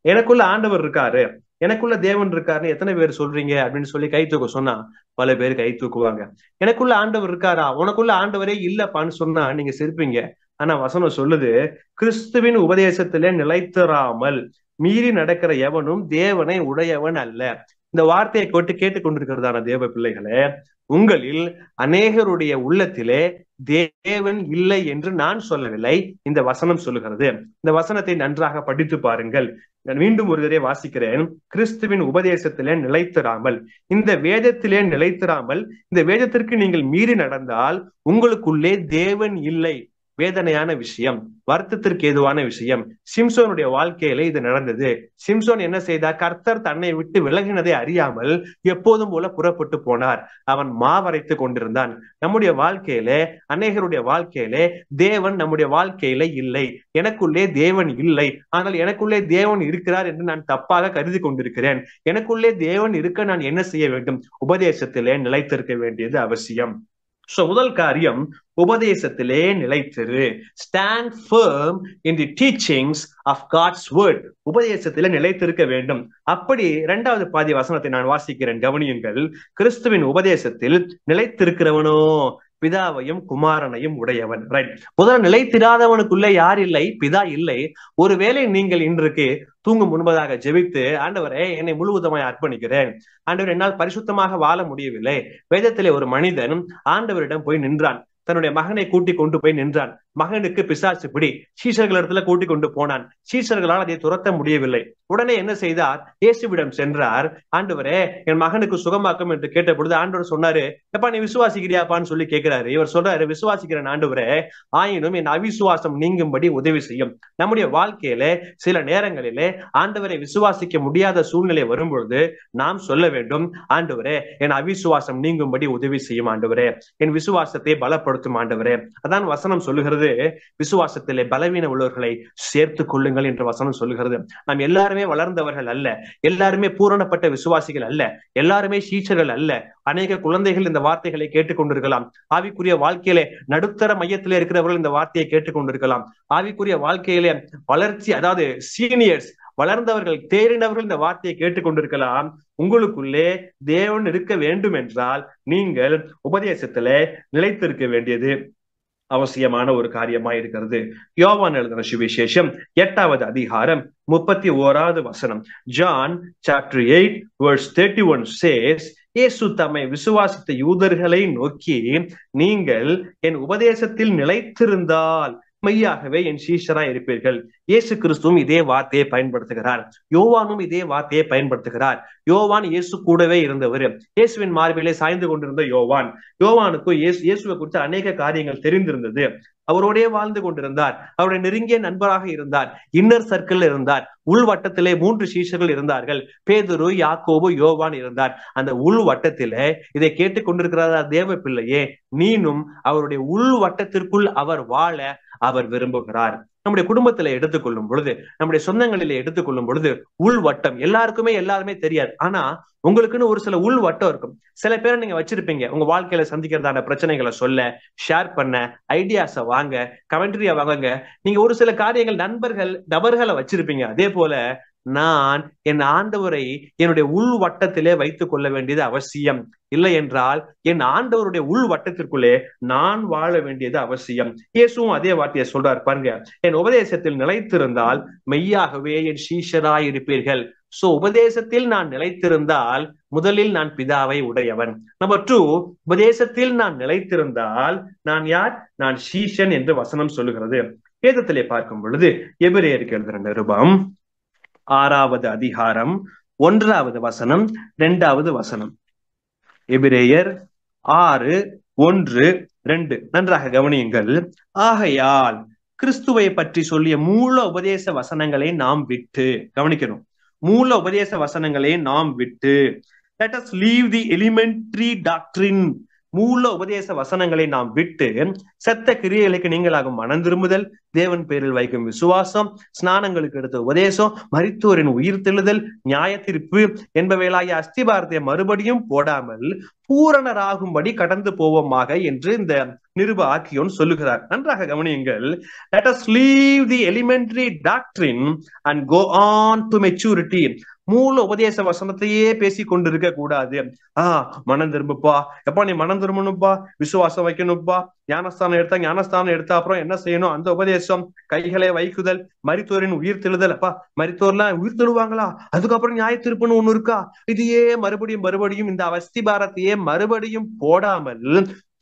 எனக்குள்ள ஆண்டவர் இருக்காரு, எனக்குள்ள தேவன் இருக்காருன்னு எத்தனை பேர் சொல்றீங்க அப்படின்னு சொல்லி கை தூக்க சொன்னா பல பேர் கை தூக்குவாங்க. எனக்குள்ள ஆண்டவர் இருக்காரா, உனக்குள்ள ஆண்டவரே இல்லப்பான்னு சொன்னா நீங்க சிரிப்பீங்க. ஆனா வசனம் சொல்லுது, கிறிஸ்துவின் உபதேசத்திலே நிலைத்திராமல் மீறி நடக்கிற எவனும் தேவனை உடையவன் அல்ல. இந்த வார்த்தையை கேட்டுக்கொண்டிருக்கிறதான தேவ பிள்ளைகளே, உங்களில் அநேகருடைய உள்ளத்திலே தேவன் இல்லை என்று நான் சொல்லவில்லை, இந்த வசனம் சொல்லுகிறது. இந்த வசனத்தை நன்றாக படித்து பாருங்கள். நான் மீண்டும் ஒரு தடவை வாசிக்கிறேன். கிறிஸ்துவின் உபதேசத்திலே நிலைத்திராமல், இந்த வேதத்திலே நிலைத்திராமல், இந்த வேதத்திற்கு நீங்கள் மீறி நடந்தால் உங்களுக்குள்ளே தேவன் இல்லை. வேதனையான விஷயம், வருத்தத்திற்கு ஏதுவான விஷயம். சிம்சோனுடைய வாழ்க்கையில இது நடந்தது. சிம்சோன் என்ன செய்தார்? கர்த்தர் தன்னை விட்டு விலகினதை அறியாமல் எப்போதும் போல புறப்பட்டு போனார். அவன் மாவரைத்துக் கொண்டிருந்தான். நம்முடைய வாழ்க்கையில, அநேகருடைய வாழ்க்கையில தேவன் நம்முடைய வாழ்க்கையில இல்லை. எனக்குள்ளே தேவன் இல்லை, ஆனால் எனக்குள்ளே தேவன் இருக்கிறார் என்று நான் தப்பாக கருதி கொண்டிருக்கிறேன். எனக்குள்ளே தேவன் இருக்க நான் என்ன செய்ய வேண்டும்? உபதேசத்திலே நிலைத்திருக்க வேண்டியது அவசியம். சோ முதல் காரியம், உபதேசத்திலே நிலைத்திரு. Stand firm in the teachings of God's word. உபதேசத்திலே நிலைத்திருக்க வேண்டும். அப்படி இரண்டாவது பாதி வசனத்தை நான் வாசிக்கிறேன், கவனியுங்கள். கிறிஸ்துவின் உபதேசத்தில் நிலைத்திருக்கிறவனோ பிதாவையும் குமாரனையும் உடையவன். ரைட். முதல்ல நிலைத்திராதவனுக்குள்ளே யார் இல்லை? பிதா இல்லை. ஒருவேளை நீங்கள் இன்றைக்கு தூங்கும் முன்பதாக ஜெபித்து, ஆண்டவரே என்னை முழுவதுமாய் அர்ப்பணிக்கிறேன், ஆண்டவர் என்னால் பரிசுத்தமாக வாழ முடியவில்லை. வேதத்திலே ஒரு மனிதன் ஆண்டவரிடம் போய் நின்றான். தன்னுடைய மகனை கூட்டி கொண்டு போய் நின்றான். மகனுக்கு பிசாசு பிடி. சீஷர்கள் இடத்துல கூட்டி கொண்டு போனான். சீஷர்களால் அதை துரத்த முடியவில்லை. உடனே என்ன செய்தார்? இயேசுவிடம் சென்றார். ஆண்டவரே என் மகனுக்கு சுகமாக்கும் என்று கேட்ட பொழுது ஆண்டவர் சொன்னாரு, எப்பா நீ விசுவாசிக்கிறியாப்பான்னு சொல்லி கேட்கிறாரு. இவர் சொல்றாரு, விசுவாசிக்கிறேன் ஆண்டவரே, ஆயினும் என் அவிசுவாசம் நீங்கும்படி உதவி செய்யும். நம்முடைய வாழ்க்கையில சில நேரங்களிலே ஆண்டவரை விசுவாசிக்க முடியாத சூழ்நிலை வரும்பொழுது நாம் சொல்ல வேண்டும், ஆண்டவரே என் அவிசுவாசம் நீங்கும்படி உதவி செய்யும் ஆண்டவரே, என் விசுவாசத்தை பலப்படுத்தும் ஆண்டவரே. அதான் வசனம் சொல்லுகிறது, விசுவாசத்திலே பலவீன உள்ளவர்களை சேர்த்து கொள்ளுங்கள் என்ற வசனம் சொல்லுகிறது. நாம் எல்லாருமே வளர்ந்தவர்கள் அல்ல, எல்லாருமே பூரணப்பட்ட விசுவாசிகள் அல்ல, எல்லாருமே சீஷர்கள் அல்ல. அநேக குழந்தைகள் இந்த வார்த்தைகளை கேட்டுக்கொண்டிருக்கலாம். ஆவிக்குரிய வாழ்க்கையிலே நடுத்தர மையத்திலே இருக்கிறவர்கள் இந்த வார்த்தையை கேட்டுக்கொண்டிருக்கலாம். ஆவிக்குரிய வாழ்க்கையிலே வளர்ச்சி, அதாவது சீனியர்ஸ், வளர்ந்தவர்கள், தேறினவர்கள் இந்த வார்த்தையை கேட்டுக்கொண்டிருக்கலாம். உங்களுக்குள்ளே தேவன் இருக்க வேண்டும் என்றால் நீங்கள் உபதேசத்திலே நிலைத்திருக்க வேண்டியது அவசியமான ஒரு காரியமா இருக்கிறது. யோவான் எழுதின சுவிசேஷம் 8வது அதிகாரம் 31வது வசனம். John chapter 8 verse 31 says, இயேசு தம்மை விசுவாசித்த யூதர்களை நோக்கி, நீங்கள் என் உபதேசத்தில் நிலைத்திருந்தால் மெய்யாகவே என் சீஷராய் இருப்பீர்கள். இயேசு கிறிஸ்துவும் இதே வார்த்தையை பயன்படுத்துகிறார். யோவானும் இதே வார்த்தையை பயன்படுத்துகிறார். யோவான் இயேசு கூடவே இருந்தவர். இயேசுவின் மார்பிலே சாய்ந்து கொண்டிருந்த யோவானுக்கு இயேசுவை குறித்து அநேக காரியங்கள் தெரிந்திருந்தது. அவரோடே வாழ்ந்து கொண்டிருந்தார். அவருடைய நெருங்கிய நண்பராக இருந்தார். இன்னர் சர்க்கிள் இருந்தார். உள் வட்டத்திலே 3 சீஷர்கள் இருந்தார்கள். பேதுரு, யாக்கோபு, யோவான் இருந்தார். அந்த உள் வட்டத்திலே இதை கேட்டுக் கொண்டிருக்கிறார் தேவ பிள்ளையே, நீனும் அவருடைய உள் வட்டத்திற்குள் அவர் வாழ அவர் விரும்புகிறார். நம்முடைய குடும்பத்தில எடுத்துக்கொள்ளும் பொழுது, நம்முடைய சொந்தங்களிலே எடுத்துக்கொள்ளும் பொழுது, உள் வட்டம் எல்லாருமே தெரியாது. ஆனா உங்களுக்குன்னு ஒரு சில உள் வட்டம் இருக்கும். சில பேரை நீங்க வச்சிருப்பீங்க, உங்க வாழ்க்கையில சந்திக்கிறதான பிரச்சனைகளை சொல்ல, ஷேர் பண்ண, ஐடியாஸை வாங்க, கமெண்ட்ரியா வாங்க. நீங்க ஒரு சில காரியங்கள் நபர்களை வச்சிருப்பீங்க. அதே போல நான் என் ஆண்டவரை என்னுடைய உள் வட்டத்திலே வைத்துக் கொள்ள வேண்டியது அவசியம். இல்லை என்றால் என் ஆண்டவருடைய உள் வட்டத்திற்குள்ளே நான் வாழ வேண்டியது அவசியம். இயேசுவும் அதே வார்த்தையை சொல்றார் பாருங்க, என் உபதேசத்தில் நிலைத்திருந்தால் மெய்யாகவே என் சீஷராய் இருப்பீர்கள். சோ உபதேசத்தில் நான் நிலைத்திருந்தால் முதலில் நான் பிதாவை உடையவன். நம்பர் 2, உபதேசத்தில் நான் நிலைத்திருந்தால் நான் யார்? நான் சீஷன் என்று வசனம் சொல்லுகிறது. வேதத்திலே பார்க்கும் பொழுது எபிரேயருக்கு எழுதின நிருபம் 6வது அதிகாரம் 1வது வசனம் 2வது வசனம். எபிரேயர் 6:1-2 நன்றாக கவனியுங்கள். ஆகையால் கிறிஸ்துவை பற்றி சொல்லிய மூல உபதேச வசனங்களை நாம் விட்டு, கவனிக்கணும், மூல உபதேச வசனங்களை நாம் விட்டு, let us leave the elementary doctrine, மூல உபதேச வசனங்களை நாம் விட்டு செத்த கிரியைகளுக்கு நீங்களாகும் மனம் திரும்புதல், தேவன் பேரில் வைக்கும் விசுவாசம், ஸ்நானங்களுக்கு எடுத்த உபதேசம், மரித்தோரின் உயிர் தெழுதல், நியாய தீர்ப்பு என்பவைகளாகிய அஸ்திபாரத்தை மறுபடியும் போடாமல் பூரணராகும்படி கடந்து போவோமாக என்று இந்த நிருப ஆக்கியோன் சொல்லுகிறார். நன்றாக கவனியுங்கள். Let us leave the elementary doctrine and go on to maturity. மூல உபதேச வசனத்தையே பேசி கொண்டிருக்க கூடாது. மனம் திரும்புப்பா, எப்பா நீ மனம் திரும்பணும்ப்பா, விசுவாசம் வைக்கணும்ப்பா, ஞானஸ்தானம் எடுத்தா அப்புறம் என்ன செய்யணும், அந்த உபதேசம், கைகளை வைக்குதல், மரித்தோரின் உயிர் தெழுதல். அப்பா மரித்தோர்லாம் உயிர் தெழுவாங்களா, அதுக்கப்புறம் நியாய தீர்ப்புன்னு ஒண்ணு இருக்கா, இதையே மறுபடியும் இந்த அஸ்திபாரத்தையே மறுபடியும் போடாமல்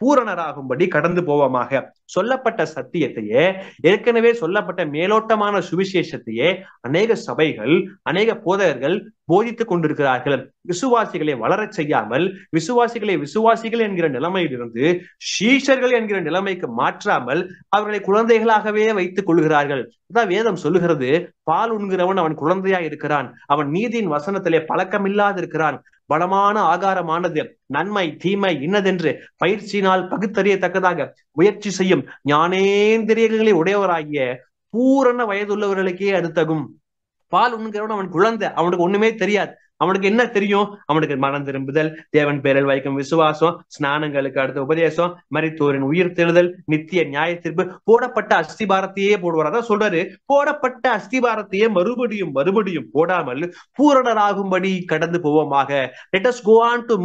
பூரணராகும்படி கடந்து போவோமாக. சொல்லப்பட்ட சத்தியத்தையே, ஏற்கனவே சொல்லப்பட்ட மேலோட்டமான சுவிசேஷத்தையே அநேக சபைகள், அநேக போதகர்கள் போதித்துக் கொண்டிருக்கிறார்கள். விசுவாசிகளை வளரச் செய்யாமல், விசுவாசிகளை விசுவாசிகள் என்கிற நிலைமையிலிருந்து சீஷர்கள் என்கிற நிலைமைக்கு மாற்றாமல் அவர்களை குழந்தைகளாகவே வைத்துக் கொள்கிறார்கள். அதான் வேதம் சொல்லுகிறது, பால் உண்கிறவன் அவன் குழந்தையா இருக்கிறான், அவன் நீதியின் வசனத்திலே பழக்கமில்லாது இருக்கிறான். பலமான ஆகாரமானது நன்மை தீமை இன்னதென்று பயிற்சியினால் பகுத்தறியத்தக்கதாக முயற்சி செய்யும் ஞானேந்திரியங்களை உடையவராகிய பூரண வயதுள்ளவர்களுக்கே அது தகும். பால் உண்கிறவன் அவன் குழந்தை, அவனுக்கு ஒண்ணுமே தெரியாது. அவனுக்கு என்ன தெரியும்? அவனுக்கு மனம் திரும்புதல், தேவன் பேரில் வைக்கும் விசுவாசம், ஸ்நானங்களுக்கு அடுத்த உபதேசம், மரித்தோரின் உயிர் தெழுதல், நித்திய நியாய தீர்ப்பு, போடப்பட்ட அஸ்திபாரத்தையே போடுவார். அதான் சொல்றாரு, போடப்பட்ட அஸ்திபாரத்தையே மறுபடியும் மறுபடியும் போடாமல் பூரணராகும்படி கடந்து போவோமாக. Let us go on to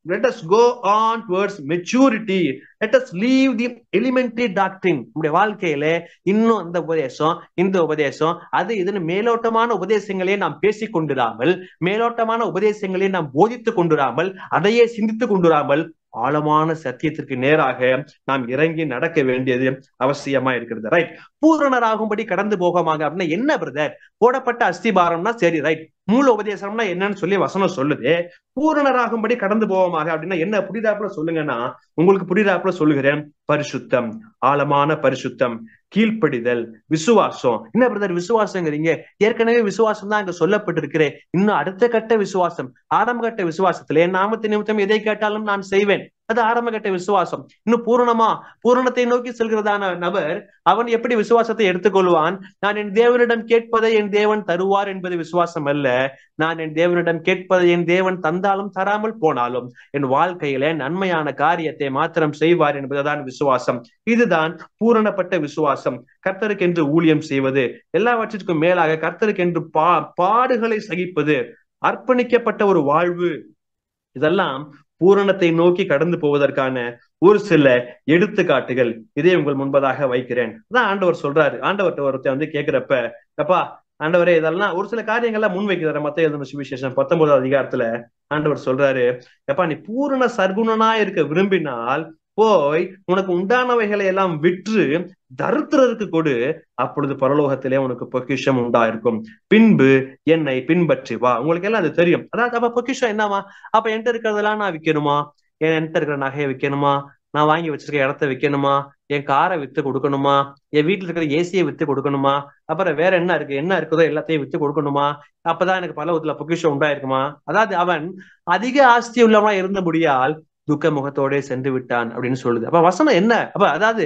let us go on towards maturity. Let us leave the elementary doctrine. நம்முடைய வாழ்க்கையில இன்னும் அந்த உபதேசம், இந்த உபதேசம், அது இதுன்னு மேலோட்டமான உபதேசங்களே நாம் பேசிக் கொண்டிராமல், மேலோட்டமான உபதேசங்களே நாம் போதித்துக் கொண்டிராமல், அதையே சிந்தித்துக் கொண்டிராமல் ஆழமான சத்தியத்திற்கு நேராக நாம் இறங்கி நடக்க வேண்டியது அவசியமா இருக்கிறது. ரைட். பூரணராகும்படி கடந்து போகமாக அப்படின்னா என்ன பிரதர்? போடப்பட்ட அஸ்திபாரம்னா சரி, ரைட். மூல உபதேசம்னா என்னன்னு சொல்லி வசனம் சொல்லுது. பூரணராகும்படி கடந்து போவோமாக அப்படின்னா என்ன? புரிதாப்புல சொல்லுங்கன்னா, உங்களுக்கு புரிதாப்புல சொல்லுகிறேன். பரிசுத்தம், ஆழமான பரிசுத்தம், கீழ்ப்படிதல், விசுவாசம். என்ன பிரதர் விசுவாசங்கிறீங்க? ஏற்கனவே விசுவாசம் தான் அங்க சொல்லப்பட்டிருக்கிறேன். இன்னும் அடுத்த கட்ட விசுவாசம், ஆரம்ப கட்ட விசுவாசத்துல என் நாமத்து நிமித்தம் எதை கேட்டாலும் நான் செய்வேன், அது ஆரம்ப கட்ட விசுவாசம். இன்னும் பூரணத்தை நோக்கி செல்கிறதான நபர் அவன் எப்படி விசுவாசத்தை எடுத்துக்கொள்வான்? நான் என் தேவனிடம் கேட்பதை என் தேவன் தருவார் என்பது விசுவாசம் அல்ல. நான் என் தேவனிடம் கேட்பதை என் தேவன் தந்தாலும் தராமல் போனாலும் என் வாழ்க்கையில நன்மையான காரியத்தை மாத்திரம் செய்வார் என்பதுதான் விசுவாசம். இதுதான் பூரணப்பட்ட விசுவாசம். கர்த்தருக்கென்று ஊழியம் செய்வது, எல்லாவற்றிற்கும் மேலாக கர்த்தருக்கென்று பாடுகளை சகிப்பது, அர்ப்பணிக்கப்பட்ட ஒரு வாழ்வு, இதெல்லாம் பூரணத்தை நோக்கி கடந்து போவதற்கான ஒரு சில எடுத்துக்காட்டுகள். இதை உங்கள் முன்பதாக வைக்கிறேன். அதான் ஆண்டவர் சொல்றாரு. ஆண்டவர்கிட்ட ஒருத்தர் கேட்கிறப்ப, அப்பா ஆண்டவரே இதெல்லாம் ஒரு சில காரியங்கள்லாம் முன் வைக்கிறாரு. மத்தேயு எழுதின சுவிசேஷம் 19வது அதிகாரத்துல ஆண்டவர் சொல்றாரு, எப்பா நீ பூரண சர்க்குணனா இருக்க விரும்பினால் போய் உனக்கு உண்டானவைகளை எல்லாம் விற்று தரித்திரருக்கு கொடு, அப்பொழுது பரலோகத்திலே உனக்கு பொக்கிஷம் உண்டாயிருக்கும். பின்பு என்னை பின்பற்றி வா. உங்களுக்கு எல்லாம் அது தெரியும். அதாவது அப்ப பொக்கிஷம் என்னவா? அப்ப என்கிட்ட இருக்கிறதெல்லாம் நான் விற்கணுமா? என்கிட்ட இருக்கிற நகையை விற்கணுமா? நான் வாங்கி வச்சிருக்க இடத்த விற்கணுமா? என் காரை வித்து கொடுக்கணுமா? என் வீட்டுல இருக்கிற ஏசியை வித்து கொடுக்கணுமா? அப்புறம் வேற என்ன இருக்குதோ எல்லாத்தையும் வித்து கொடுக்கணுமா? அப்பதான் எனக்கு பரலோகத்துல பொக்கிஷம் உண்டாயிருக்குமா? அதாவது அவன் அதிக ஆஸ்தி உள்ளவனா இருந்தபடியால் துக்க முகத்தோட சென்று விட்டான் அப்படின்னு சொல்லுது. அப்ப வசனம் என்ன? அப்ப அதாவது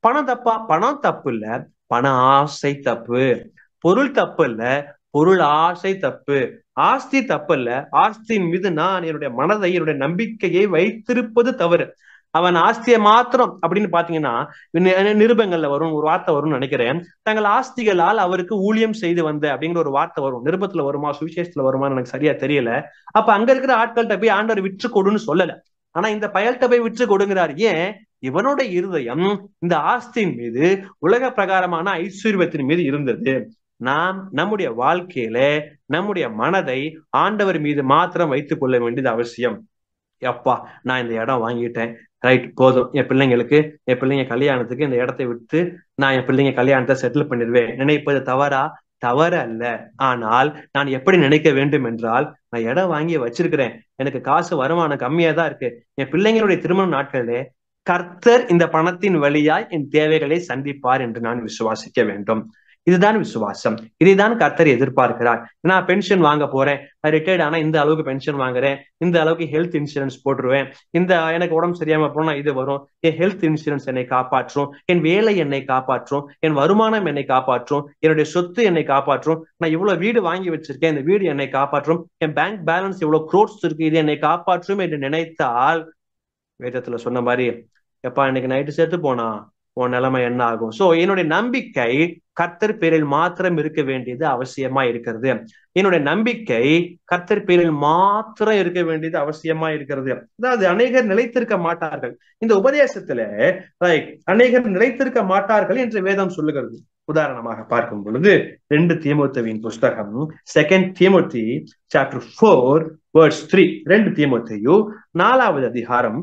பணம் தப்பா? பணம் தப்பு இல்ல, பண ஆசை தப்பு. பொருள் தப்பு இல்ல, பொருள் ஆசை தப்பு. ஆஸ்தி தப்பு இல்ல, ஆஸ்தியின் மீது நான் என்னுடைய மனதை, என்னுடைய நம்பிக்கையை வைத்திருப்பது தவறு. அவன் ஆஸ்தியை மாத்திரம் அப்படின்னு பாத்தீங்கன்னா நிருபங்கள்ல வரும் ஒரு வார்த்தை வரும்னு நினைக்கிறேன். தங்கள் ஆஸ்திகளால் அவருக்கு ஊழியம் செய்து வந்த அப்படிங்கிற ஒரு வார்த்தை வரும். நிருபத்துல வருமா சுவிசேஷத்துல வருமானு எனக்கு சரியா தெரியல. அப்ப அங்க இருக்கிற ஆட்கள்கிட்ட போய் ஆண்டவர் விற்று கொடுன்னு சொல்லல, ஆனா இந்த பயல்கிட்ட போய் விற்று கொடுங்கிறார். ஏன்? இவனோட இருதயம் இந்த ஆஸ்தியின் மீது, உலக பிரகாரமான ஐஸ்வர்யத்தின் மீது இருந்தது. நாம் நம்முடைய வாழ்க்கையில நம்முடைய மனதை ஆண்டவர் மீது மாத்திரம் வைத்துக் கொள்ள வேண்டியது அவசியம். எப்பா நான் இந்த இடம் வாங்கிட்டேன், ரைட், போதும். என் பிள்ளைங்க கல்யாணத்துக்கு இந்த இடத்தை விட்டு நான் என் பிள்ளைங்க கல்யாணத்தை செட்டில் பண்ணிடுவேன் நினைப்பது தவறா? தவறு அல்ல. ஆனால் நான் எப்படி நினைக்க வேண்டும் என்றால், நான் இடம் வாங்கி வச்சிருக்கிறேன், எனக்கு காசு வருமானம் கம்மியா தான் இருக்கு, என் பிள்ளைங்களுடைய திருமண நாட்களிலே கர்த்தர் இந்த பணத்தின் வழியாய் என் தேவைகளை சந்திப்பார் என்று நான் விசுவாசிக்க வேண்டும். இதுதான் விசுவாசம். இதைதான் கர்த்தர் எதிர்பார்க்கிறார். நான் பென்ஷன் வாங்க போறேன், ரிட்டையர்ட் ஆனா இந்த அளவுக்கு பென்ஷன் வாங்குறேன், இந்த அளவுக்கு ஹெல்த் இன்சூரன்ஸ் போட்டுருவேன், இந்த எனக்கு உடம்பு சரியாம போனா இது வரும், என் ஹெல்த் இன்சூரன்ஸ் என்னை காப்பாற்றும், என் வேலை என்னை காப்பாற்றும், என் வருமானம் என்னை காப்பாற்றும், என்னுடைய சொத்து என்னை காப்பாற்றும், நான் இவ்வளவு வீடு வாங்கி வச்சிருக்கேன், இந்த வீடு என்னை காப்பாற்றும், என் பேங்க் பேலன்ஸ் இவ்வளவு க்ரோட்ஸ் இருக்கு, இது என்னை காப்பாற்றும் என்று நினைத்தால், வேதத்துல சொன்ன மாதிரி எப்பா இன்னைக்கு நைட்டு சேர்த்து போனா உன் நிலைமை என்ன ஆகும்? சோ என்னுடைய நம்பிக்கை கர்த்தர் பேரில் மாத்திரம் இருக்க வேண்டியது அவசியமா இருக்கிறது. என்னுடைய நம்பிக்கை கர்த்தர் பேரில் மாத்திரம் இருக்க வேண்டியது அவசியமா இருக்கிறது. அதாவது அநேகர் நிலைத்திருக்க மாட்டார்கள். இந்த உபதேசத்துல அநேகர் நிலைத்திருக்க மாட்டார்கள் என்று வேதம் சொல்லுகிறது. உதாரணமாக பார்க்கும் பொழுது 2 தீமோத்தேயுவின் புஸ்தகம் 2 Timothy chapter 4 verse 3, 2 தீமோத்தேயு 4வது அதிகாரம்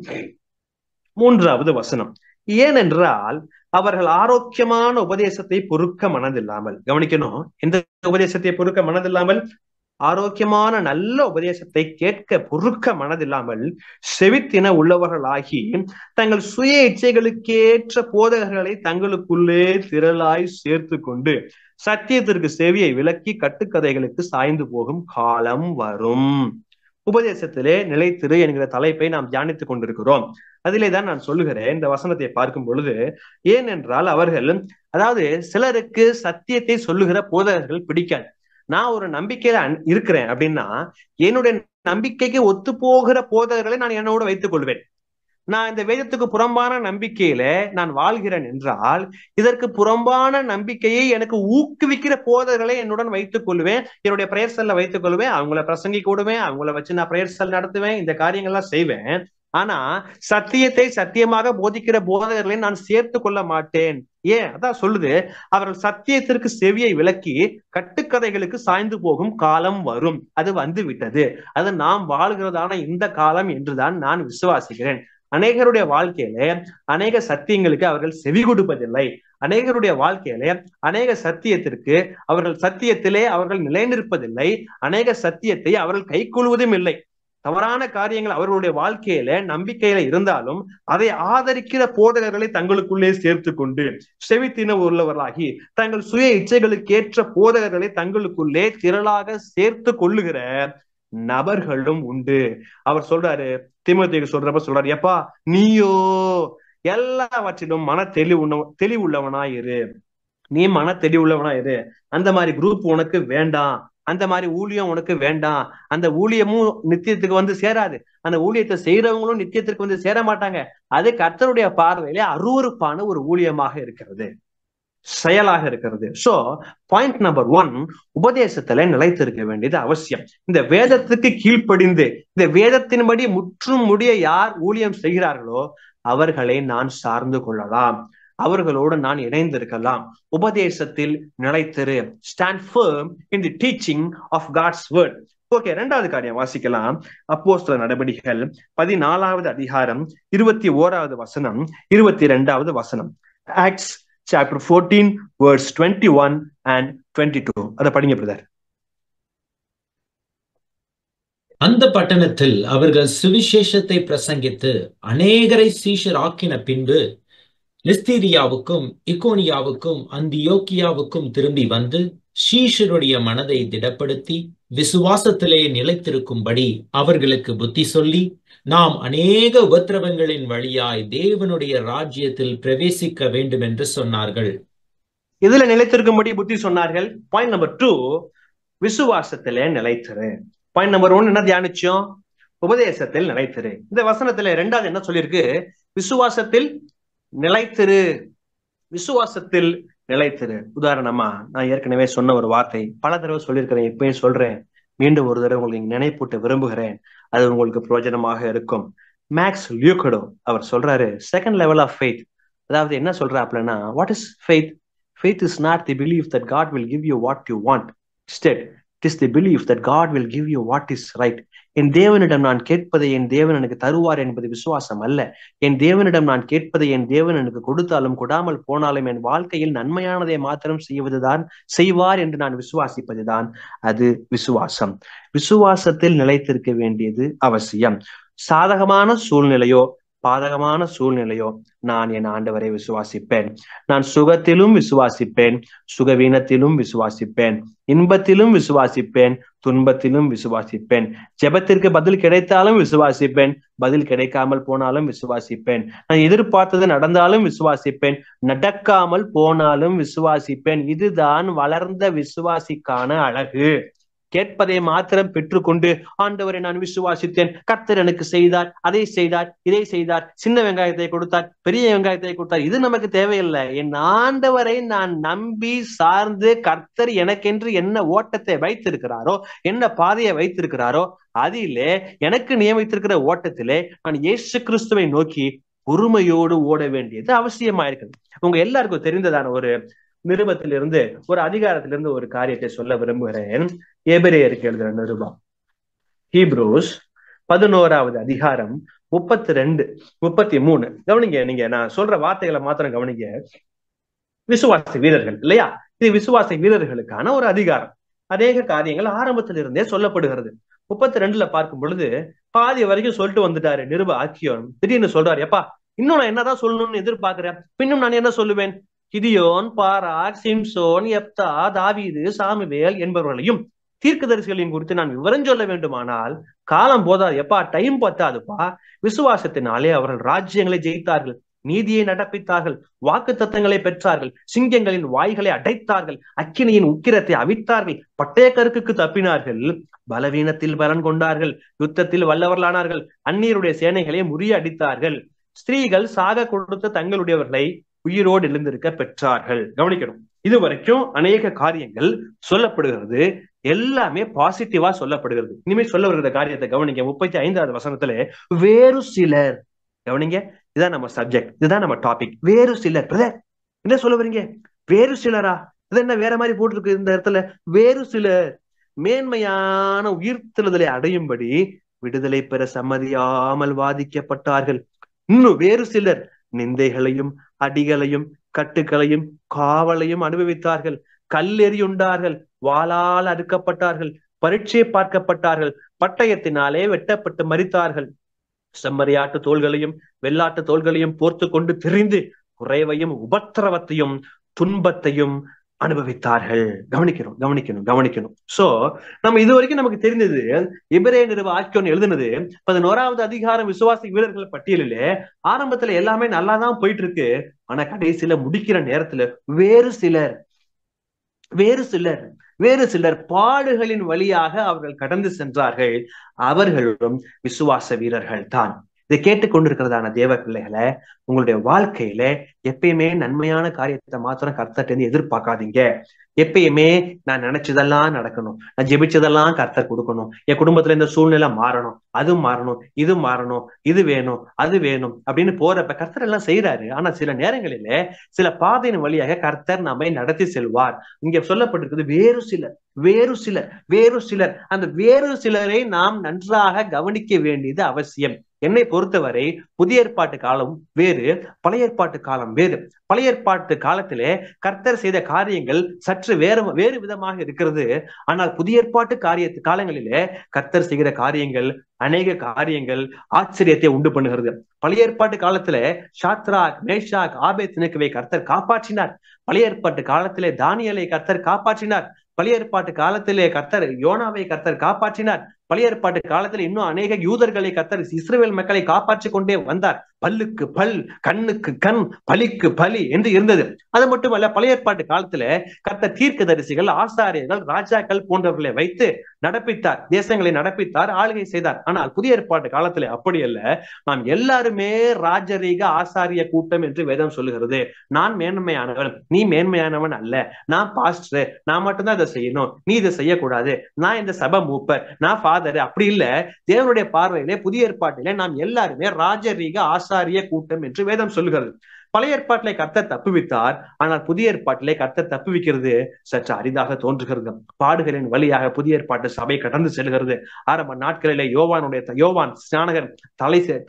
3வது வசனம். ஏனென்றால் அவர்கள் ஆரோக்கியமான உபதேசத்தை பொறுக்க மனதில்லாமல், கவனிக்கணும், எந்த உபதேசத்தை பொறுக்க மனதில்லாமல், ஆரோக்கியமான நல்ல உபதேசத்தை கேட்க பொறுக்க மனதில்லாமல் செவித்தின உள்ளவர்களாகி தங்கள் சுய இச்சைகளுக்கேற்ற போதகர்களை தங்களுக்குள்ளே திரளாய் சேர்த்து கொண்டு சத்தியத்திற்கு செவியை விலக்கி கட்டுக்கதைகளுக்கு சாய்ந்து போகும் காலம் வரும். உபதேசத்திலே நிலைத்திரு என்கிற தலைப்பை நாம் தியானித்துக் கொண்டிருக்கிறோம். அதிலே தான் நான் சொல்லுகிறேன், இந்த வசனத்தை பார்க்கும் பொழுது, ஏனென்றால் அவர்கள், அதாவது சிலருக்கு சத்தியத்தை சொல்லுகிற போதகர்கள் பிடிக்காது. நான் ஒரு நம்பிக்கையில இருக்கிறேன் அப்படின்னா என்னுடைய நம்பிக்கைக்கு ஒத்து போகிற போதகர்களை நான் என்னோட வைத்துக் கொள்வேன். நான் இந்த வேதத்துக்கு புறம்பான நம்பிக்கையில நான் வாழ்கிறேன் என்றால் இதற்கு புறம்பான நம்பிக்கையை எனக்கு ஊக்குவிக்கிற போதகர்களை என்னுடன் வைத்துக் கொள்வேன். என்னுடைய பிரேயர் செல்ல வைத்துக் கொள்வேன். அவங்கள பிரசங்கிக்க விடுவேன். அவங்கள வச்சு நான் பிரேயர் செல் நடத்துவேன். இந்த காரியங்கள்லாம் செய்வேன். ஆனா சத்தியத்தை சத்தியமாக போதிக்கிற போதகர்களை நான் சேர்த்து கொள்ள மாட்டேன். ஏன்? அதான் சொல்லுது, அவர்கள் சத்தியத்திற்கு செவியை விலக்கி கட்டுக்கதைகளுக்கு சாய்ந்து போகும் காலம் வரும். அது வந்து விட்டது. அது நாம் வாழ்கிறதான இந்த காலம் என்றுதான் நான் விசுவாசிக்கிறேன். அநேகருடைய வாழ்க்கையில அநேக சத்தியங்களுக்கு அவர்கள் செவி கொடுப்பதில்லை. அநேகருடைய வாழ்க்கையில அநேக சத்தியத்திற்கு சத்தியத்திலே அவர்கள் நிலைநிற்பதில்லை. அநேக சத்தியத்தை அவர்கள் கை கொள்வதும் இல்லை. தவறான காரியங்கள் அவர்களுடைய வாழ்க்கையில நம்பிக்கையில இருந்தாலும் அதை ஆதரிக்கிற போதகர்களை தங்களுக்குள்ளே சேர்த்து கொண்டு செவித்தின உள்ளவர்களாகி தங்கள் சுய இச்சைகளுக்கு ஏற்ற போதகர்களை தங்களுக்குள்ளே திரளாக சேர்த்து கொள்ளுகிற நபர்களும் உண்டு. அவர் சொல்றாரு, தீமோத்தேயுக்கு சொல்றாரு, எப்பா நீயோ எல்லாவற்றிலும் மன தெளிவுள்ளவனாயிரு. நீ மன தெளிவுள்ளவனாயிரு. அந்த மாதிரி குரூப் உனக்கு வேண்டாம். அந்த மாதிரி ஊழியம் உனக்கு வேண்டாம். அந்த ஊழியமும் நித்தியத்துக்கு வந்து சேராது. அந்த ஊழியத்தை செய்யறவங்களும் நித்தியத்திற்கு வந்து சேர மாட்டாங்க. அது கர்த்தருடைய பார்வையிலே அருவருப்பான ஒரு ஊழியமாக இருக்கிறது, செயலாக இருக்கிறது. சோ பாயிண்ட் நம்பர் 1, உபதேசத்துல நிலைத்திருக்க வேண்டியது அவசியம். இந்த வேதத்துக்கு கீழ்ப்படிந்து இந்த வேதத்தின்படி முற்றும் முடிய யார் ஊழியம் செய்கிறார்களோ அவர்களை நான் சார்ந்து கொள்ளலாம். அவர்களோடு நான் இணைந்திருக்கலாம். உபதேசத்தில் நிலைத்திரு. Stand firm in the teaching of God's word. Okay, 2வது காரியம் வாசிக்கலாம். அப்போஸ்தலர் நடபடிகள் 14வது அதிகாரம் 21வது வசனம் 22வது வசனம். Acts chapter 14 verse 21 and 22. அத படிங்க பிரதர். அந்த பட்டணத்தில் அவர்கள் சுவிசேஷத்தை பிரசங்கித்து அநேகரை சீஷர் ஆக்கின பின்பு லிஸ்தீரியாவுக்கும் இக்கோனியாவுக்கும் அந்தியோக்கியாவுக்கும் திரும்பி வந்து சீஷருடைய மனதை திடப்படுத்தி விசுவாசத்திலே நிலைத்திருக்கும்படி அவர்களுக்கு புத்தி சொல்லி, நாம் அநேக உபத்திரவங்களின் வழியாய் தேவனுடைய ராஜ்யத்தில் பிரவேசிக்க வேண்டும் என்று சொன்னார்கள். இதுல நிலைத்திருக்கும்படி புத்தி சொன்னார்கள். பாயிண்ட் நம்பர் 2, விசுவாசத்திலே நிலைத்திரு. பாயிண்ட் நம்பர் 1 என்ன தியானிச்சோம்? உபதேசத்தில் நிலைத்திரு. இந்த வசனத்துல 2வது என்ன சொல்லியிருக்கு? விசுவாசத்தில் நிலைத்திரு. விசுவாசத்தில் நிலைத்திரு. உதாரணமா நான் ஏற்கனவே சொன்ன ஒரு வார்த்தை பல தடவை சொல்லியிருக்கிறேன், இப்பயும் சொல்றேன், மீண்டும் ஒரு தடவை உங்களுக்கு நினைப்பூட்ட விரும்புகிறேன். அது உங்களுக்கு பிரயோஜனமாக இருக்கும். மேக்ஸ் லியூகடோ அவர் சொல்றாரு, செகண்ட் லெவல் ஆஃப் ஃபெய்த். அதாவது என்ன சொல்றாப்லன்னா, what is faith? Faith is not the belief that God will give you what you want. Instead, it is the belief that God will give you what is right. என் தேவனிடம் நான் கேட்பதை என் தேவன் எனக்கு தருவார் என்பது விசுவாசம் அல்ல. என் தேவனிடம் நான் கேட்பதை என் தேவன் எனக்கு கொடுத்தாலும் கொடாமல் போனாலும் என் வாழ்க்கையில் நன்மையானதை மாத்திரம் செய்வார் என்று நான் விசுவாசிப்பதுதான் அது விசுவாசம். விசுவாசத்தில் நிலைத்திருக்க வேண்டியது அவசியம். சாதகமான சூழ்நிலையோ பாதகமான சூழ்நிலையோ நான் என் ஆண்டவரை விசுவாசிப்பேன். நான் சுகத்திலும் விசுவாசிப்பேன், சுகவீனத்திலும் விசுவாசிப்பேன், இன்பத்திலும் விசுவாசிப்பேன், துன்பத்திலும் விசுவாசிப்பேன். ஜெபத்திற்கு பதில் கிடைத்தாலும் விசுவாசிப்பேன், பதில் கிடைக்காமல் போனாலும் விசுவாசிப்பேன். நான் எதிர்பார்த்தது நடந்தாலும் விசுவாசிப்பேன், நடக்காமல் போனாலும் விசுவாசிப்பேன். இதுதான் வளர்ந்த விசுவாசிக்கான அழகு. கேட்பதை மாத்திரம் பெற்றுக்கொண்டு ஆண்டவரை நான் விசுவாசித்தேன், கர்த்தர் எனக்கு செய்தார், அதை செய்தார், இதை செய்தார், சின்ன வெங்காயத்தை கொடுத்தார், பெரிய வெங்காயத்தை கொடுத்தார், இது நமக்கு தேவையில்லை. என் ஆண்டவரை நான் நம்பி சார்ந்து கர்த்தர் எனக்கென்று என்ன ஓட்டத்தை வைத்திருக்கிறாரோ, என்ன பாதையை வைத்திருக்கிறாரோ, அதிலே எனக்கு நியமித்திருக்கிற ஓட்டத்திலே நான் இயேசு கிறிஸ்துவை நோக்கி பொறுமையோடு ஓட வேண்டியது அவசியமா இருக்குது. உங்க எல்லாருக்கும் தெரிந்ததான ஒரு நிருபத்திலிருந்து, ஒரு அதிகாரத்திலிருந்து ஒரு காரியத்தை சொல்ல விரும்புகிறேன். எபிரேயருக்கு எழுதுற நிருபம், ஹீப்ரூஸ் 11வது அதிகாரம் 32, 33. கவனிங்க, நீங்க நான் சொல்ற வார்த்தைகளை மாத்திரம் கவனிங்க. விசுவாச வீரர்கள் இல்லையா? இது விசுவாச வீரர்களுக்கான ஒரு அதிகாரம். அநேக காரியங்கள் ஆரம்பத்திலிருந்தே சொல்லப்படுகிறது. 32ல பார்க்கும் பொழுது பாதி வரைக்கும் சொல்லிட்டு வந்துட்டாரு நிருப ஆக்கியோன். திடீர்னு சொல்றாரு, எப்பா இன்னும் நான் என்னதான் சொல்லணும்னு எதிர்பார்க்கிறேன், இன்னும் நான் என்ன சொல்லுவேன்? கிதியோன், பாராக், சிம்சோன், யெப்தா, தாவீது, சாமுவேல் என்பவர்களையும் தீர்க்கதரிசிகளின் குறித்து நான் விவரம் சொல்ல வேண்டுமானால் காலம் போதாது. எப்பா டைம் பத்தாதுப்பா. விசுவாசத்தினாலே அவர்கள் ராஜ்யங்களை ஜெயித்தார்கள், நீதியை நடப்பித்தார்கள், வாக்கு தத்தங்களை பெற்றார்கள், சிங்கங்களின் வாய்களை அடைத்தார்கள், அக்கினியின் உக்கிரத்தை அவித்தார்கள், பட்டயக்கருக்குக்கு தப்பினார்கள், பலவீனத்தில் பலன் கொண்டார்கள், யுத்தத்தில் வல்லவர்களானார்கள், அந்நியருடைய சேனைகளை முறியடித்தார்கள், ஸ்திரீகள் சாக கொடுத்த தங்களுடையவர்களை உயிரோடு எழுந்திருக்க பெற்றார்கள். கவனிக்கணும், இது வரைக்கும் அநேக காரியங்கள் சொல்லப்படுகிறது, எல்லாமே பாசிட்டிவா சொல்லப்படுகிறது. இனிமேல் சொல்ல வருகிற காரியத்தை கவனிங்க. 35வது வசனத்துல வேறு சிலர், கவனிங்க, இதுதான் நம்ம சப்ஜெக்ட், இதுதான் நம்ம டாபிக். வேறு சிலர். பிரதர் என்ன சொல்ல வரீங்க? வேறு சிலரா? இது என்ன வேற மாதிரி போட்டிருக்கு இந்த இடத்துல? வேறு சிலர் மேன்மையான உயிர்த்தெழுதலை அடையும்படி விடுதலை பெற சம்மதியாமல் வாதிக்கப்பட்டார்கள். இன்னும் வேறு சிலர் நிந்தைகளையும் அடிகளையும் கட்டுக்களையும் காவலையும் அனுபவித்தார்கள், கல்லெறியுண்டார்கள், வாளால் அறுக்கப்பட்டார்கள், பரீட்சை பார்க்கப்பட்டார்கள், பட்டயத்தினாலே வெட்டப்பட்டு மரித்தார்கள், செம்மறியாட்டு தோள்களையும் வெள்ளாட்டு தோள்களையும் போர்த்து கொண்டு திரிந்து குறைவையும் உபத்திரவத்தையும் துன்பத்தையும் அனுபவித்தார்கள். கவனிக்கணும் கவனிக்கணும் கவனிக்கணும். சோ நம்ம இது வரைக்கும் நமக்கு தெரிந்தது, எபிரேய நிருப ஆக்கியோன் எழுதுனது 11வது அதிகாரம் விசுவாச வீரர்கள் பட்டியலிலே ஆரம்பத்துல எல்லாமே நல்லாதான் போயிட்டு இருக்கு. ஆனா கடைசியில முடிக்கிற நேரத்துல வேறு சிலர் பாடுகளின் வழியாக அவர்கள் கடந்து சென்றார்கள், அவர்களும் விசுவாச வீரர்கள் தான். இதை கேட்டுக்கொண்டிருக்கிறதான தேவ பிள்ளைகளை, உங்களுடைய வாழ்க்கையில எப்பயுமே நன்மையான காரியத்தை மாத்திரம் கர்த்தர்ட்ட எதிர்பார்க்காதீங்க. எப்பயுமே நான் நினைச்சதெல்லாம் நடக்கணும், நான் ஜெபிச்சதெல்லாம் கர்த்தர் கொடுக்கணும், என் குடும்பத்துல இந்த சூழ்நிலை மாறணும், அது மாறணும், இது மாறணும், இது வேணும், அது வேணும் அப்படின்னு போறப்ப கர்த்தர் எல்லாம் செய்யறாரு. ஆனா சில நேரங்களில சில பாதையின் வழியாக கர்த்தர் நம்மை நடத்தி செல்வார். இங்க சொல்லப்பட்டிருக்கிறது வேறு சிலர். அந்த வேறு சிலரை நாம் நன்றாக கவனிக்க வேண்டியது அவசியம். என்னை பொறுத்தவரை புதிய ஏற்பாட்டு காலம் வேறு, பழைய ஏற்பாட்டு காலம் வேறு. பழைய ஏற்பாட்டு காலத்திலே கர்த்தர் செய்த காரியங்கள் சற்று வேறு விதமாக இருக்கிறது. ஆனால் புதிய ஏற்பாட்டு காலங்களிலே கர்த்தர் செய்கிற காரியங்கள், அநேக காரியங்கள் ஆச்சரியத்தை உண்டு பண்ணுகிறது. பழைய ஏற்பாட்டு காலத்துல ஷாத்ராக், மேஷாக், ஆபேத்நேகோவை கர்த்தர் காப்பாற்றினார். பழைய ஏற்பாட்டு காலத்திலே தானியேலை கர்த்தர் காப்பாற்றினார். பழைய ஏற்பாட்டு காலத்திலே கர்த்தர் யோனாவை கர்த்தர் காப்பாற்றினார். பழைய ஏற்பாட்டு காலத்துல இன்னும் அநேக யூதர்களை கர்த்தர், இஸ்ரவேல் மக்களை காப்பாற்றி கொண்டே வந்தார். பல்லுக்கு பல், கண்ணுக்கு கண், பலிக்கு பலி என்று இருந்தது. அது மட்டுமல்ல, பழைய ஏற்பாட்டு காலத்துல கர்த்தர் தீர்க்கதரிசிகள், ஆசாரியர்கள், ராஜாக்கள் போன்றவர்களை வைத்து நடப்பித்தார், தேசங்களை நடப்பித்தார், ஆளுகை செய்தார். ஆனால் புதிய ஏற்பாட்டு காலத்துல அப்படி அல்ல. நாம் எல்லாருமே ராஜரீக ஆசாரிய கூட்டம் என்று வேதம் சொல்லுகிறது. நான் மேன்மையானவன், நீ மேன்மையானவன் அல்ல, நான் பாஸ்டர், நான் மட்டும்தான் இதை செய்யணும், நீ இதை செய்யக்கூடாது, நான் இந்த சபை மூப்பர், நான் ஃபாதர், அப்படி இல்ல. தேவனுடைய பார்வையிலே புதிய ஏற்பாட்டிலே நாம் எல்லாருமே ராஜரீக ஆசாரிய கூட்டம் என்று வேதம் சொல்லுகிறது. பழைய ஏற்பாட்டிலே கர்த்தர் தப்புவித்தார். ஆனால் புதிய ஏற்பாட்டிலே கர்த்தர் தப்புவிக்கிறது சற்று அரிதாக தோன்றுகிறது. பாடுகளின் வழியாக புதிய ஏற்பாட்டு சபை கடந்து செல்கிறது. ஆரம்ப நாட்களிலே யோவான் ஸ்நானகர்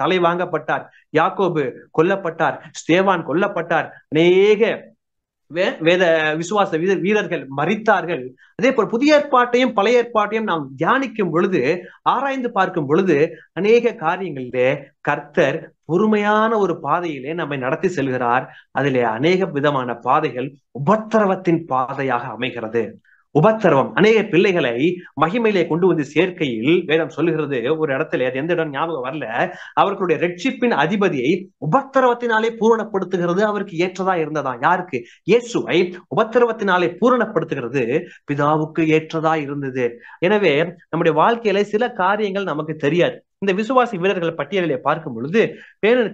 தலை வாங்கப்பட்டார், யாக்கோபு கொல்லப்பட்டார், ஸ்தேவான் கொல்லப்பட்டார், அநேக வேத விசுவாச வீரர்கள் மரித்தார்கள். அதே போல் புதிய ஏற்பாட்டையும் பழைய ஏற்பாட்டையும் நாம் தியானிக்கும் பொழுது, ஆராய்ந்து பார்க்கும் பொழுது, அநேக காரியங்களிலே கர்த்தர் பொறுமையான ஒரு பாதையிலே நம்மை நடத்தி செல்கிறார். அதிலே அநேக விதமான பாதைகள் உபத்திரவத்தின் பாதையாக அமைகிறது. உபத்திரவம் அநேக பிள்ளைகளை மகிமையிலே கொண்டு வந்து சேர்க்கையில் வேதம் சொல்லுகிறது ஒரு இடத்துல, அது எந்த இடம் ஞாபகம் வரல, அவர்களுடைய ரட்சிப்பின் அதிபதியை உபத்திரவத்தினாலே பூரணப்படுத்துகிறது. அவருக்கு ஏற்றதா இருந்ததா? யாருக்கு? இயேசுவை உபத்திரவத்தினாலே பூரணப்படுத்துகிறது பிதாவுக்கு ஏற்றதா இருந்தது. எனவே நம்முடைய வாழ்க்கையில சில காரியங்கள் நமக்கு தெரியாது. இந்த விசுவாசி வீரர்கள் பட்டியலிலே பார்க்கும் பொழுது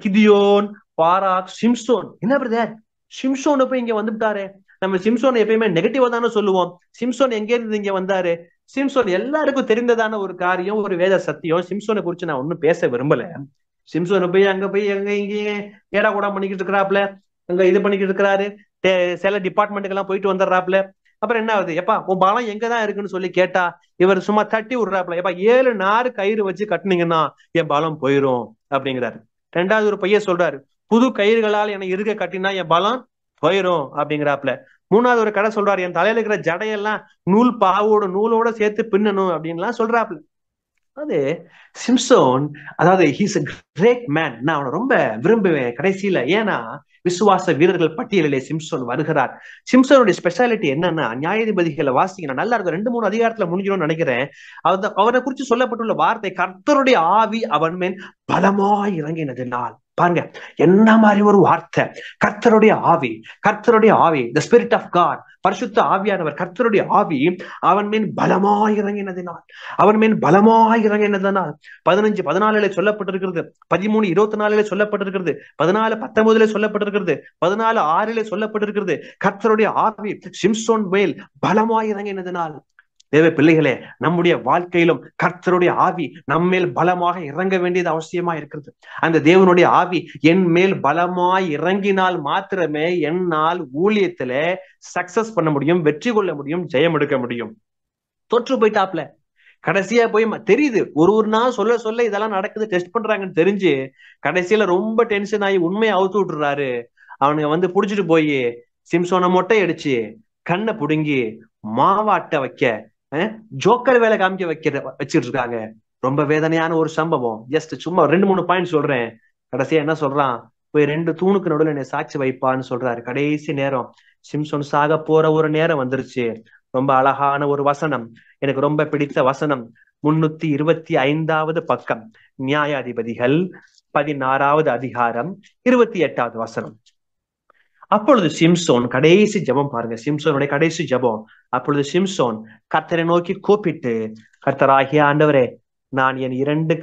கிதியோன், பாராக், சிம்சோன். என்ன பிரதர், சிம்சோன் போய் இங்க வந்துட்டாரு? நம்ம சிம்சோன் எப்பயுமே நெகட்டிவா தானே சொல்லுவோம். சிம்சோன் எங்க இருந்து இங்க வந்தாரு? சிம்சோன் எல்லாருக்கும் தெரிந்ததான ஒரு காரியம், ஒரு வேத சத்தியம். சிம்சோனை குறிச்சு நான் ஒன்னும் பேச விரும்பல. சிம்சோனை போய் அங்க இங்கே ஏடா கூட பண்ணிக்கிட்டு இருக்கிறாப்ல, அங்க இது பண்ணிக்கிட்டு இருக்கிறாரு, சில டிபார்ட்மெண்ட்டுக்கு எல்லாம் போயிட்டு வந்துடுறாப்ல. அப்புறம் என்ன ஆகுது? எப்பா உன் பலம் எங்கதான் இருக்குன்னு சொல்லி கேட்டா இவர் சும்மா தட்டி விடுறாப்ல, எப்பா 7 நாறு கயிறு வச்சு கட்டுனீங்கன்னா என் பலம் போயிரும் அப்படிங்கிறாரு. 2வது ஒரு பையன் சொல்றாரு, புது கயிறுகளால் என்னை இருக்க கட்டினா என் பலம் போயிரும் அப்படிங்கிறாப்ல. மூணாவது ஒரு கதை சொல்றாரு, என் தலையில இருக்கிற ஜடையெல்லாம் நூலோட சேர்த்து பின்னணும் அப்படின்லாம் சொல்றாப்ல. அது சிம்சோன், அதாவது ஹீஸ் a great man. நான் அவனை ரொம்ப விரும்புவேன் கடைசியில. ஏன்னா விசுவாச வீரர்கள் பட்டியலிலே சிம்சோன் வருகிறார். சிம்சோனுடைய ஸ்பெஷாலிட்டி என்னன்னா, நியாயாதிபதிகளை வாசிங்க, நல்லா இருக்கும், 2-3 அதிகாரத்துல முடிஞ்சிடும்னு நினைக்கிறேன். அவனை குறித்து சொல்லப்பட்டுள்ள வார்த்தை, கர்த்தருடைய ஆவி அவன் மேல் பலமாய் இறங்கினதினால். பாருங்க என்ன மாதிரி ஒரு வார்த்தை, கர்த்தருடைய ஆவி, கர்த்தருடைய ஆவி, the spirit of God, பரிசுத்த ஆவியானவர், கர்த்தருடைய ஆவி அவன் மேல் பலமாய் இறங்கினதினால், அவன் மேல் பலமாய் இறங்கினதினால். 15-14 சொல்லப்பட்டிருக்கிறது, 13-24 சொல்லப்பட்டிருக்கிறது, 14-19 சொல்லப்பட்டிருக்கிறது, 14-6 சொல்லப்பட்டிருக்கிறது. கர்த்தருடைய ஆவி சிம்சோன் மேல் பலமாய் இறங்கினதினால். தேவ பிள்ளைகளே, நம்முடைய வாழ்க்கையிலும் கர்த்தருடைய ஆவி நம்மேல் பலமாக இறங்க வேண்டியது அவசியமா இருக்கிறது. அந்த தேவனுடைய ஆவி என் மேல் பலமாய் இறங்கினால் மாத்திரமே என்னால் ஊழியத்துல சக்சஸ் பண்ண முடியும், வெற்றி கொள்ள முடியும், ஜெயம் எடுக்க முடியும். தோற்று போயிட்டாப்ல. கடைசியா போய் தெரியுது, ஒரு நாள் சொல்ல சொல்ல இதெல்லாம் நடக்குது, டெஸ்ட் பண்றாங்கன்னு தெரிஞ்சு கடைசியில ரொம்ப டென்ஷன் ஆகி உண்மையை அவுத்து விட்டுறாரு. அவனுங்க புடிச்சிட்டு போய் சிம்சோனை மொட்டை அடிச்சு கண்ணை புடுங்கி மாவாட்ட வைக்க, ஜோக்கர் வேலை காமிக்க வச்சுட்டு இருக்காங்க. ரொம்ப வேதனையான ஒரு சம்பவம். ஜஸ்ட் சும்மா 2-3 பாயிண்ட் சொல்றேன். கடைசியா என்ன சொல்றான், போய் 2 தூணுக்கு நடுவில் என்னை சாட்சி வைப்பான்னு சொல்றாரு. கடைசி நேரம் சிம்சோன் சாக போற ஒரு நேரம் வந்துருச்சு. ரொம்ப அழகான ஒரு வசனம், எனக்கு ரொம்ப பிடித்த வசனம், 325வது பக்கம், நியாயாதிபதிகள் 16வது அதிகாரம் 28வது வசனம். அப்பொழுது சிம்சோன் கடைசி ஜெபம் பாருங்க, சிம்சோனுடைய கடைசி ஜெபம். அப்பொழுது சிம்சோன் கர்த்தரை நோக்கி கூப்பிட்டு, கர்த்தராகிய ஆண்டவரே, நான் என் 2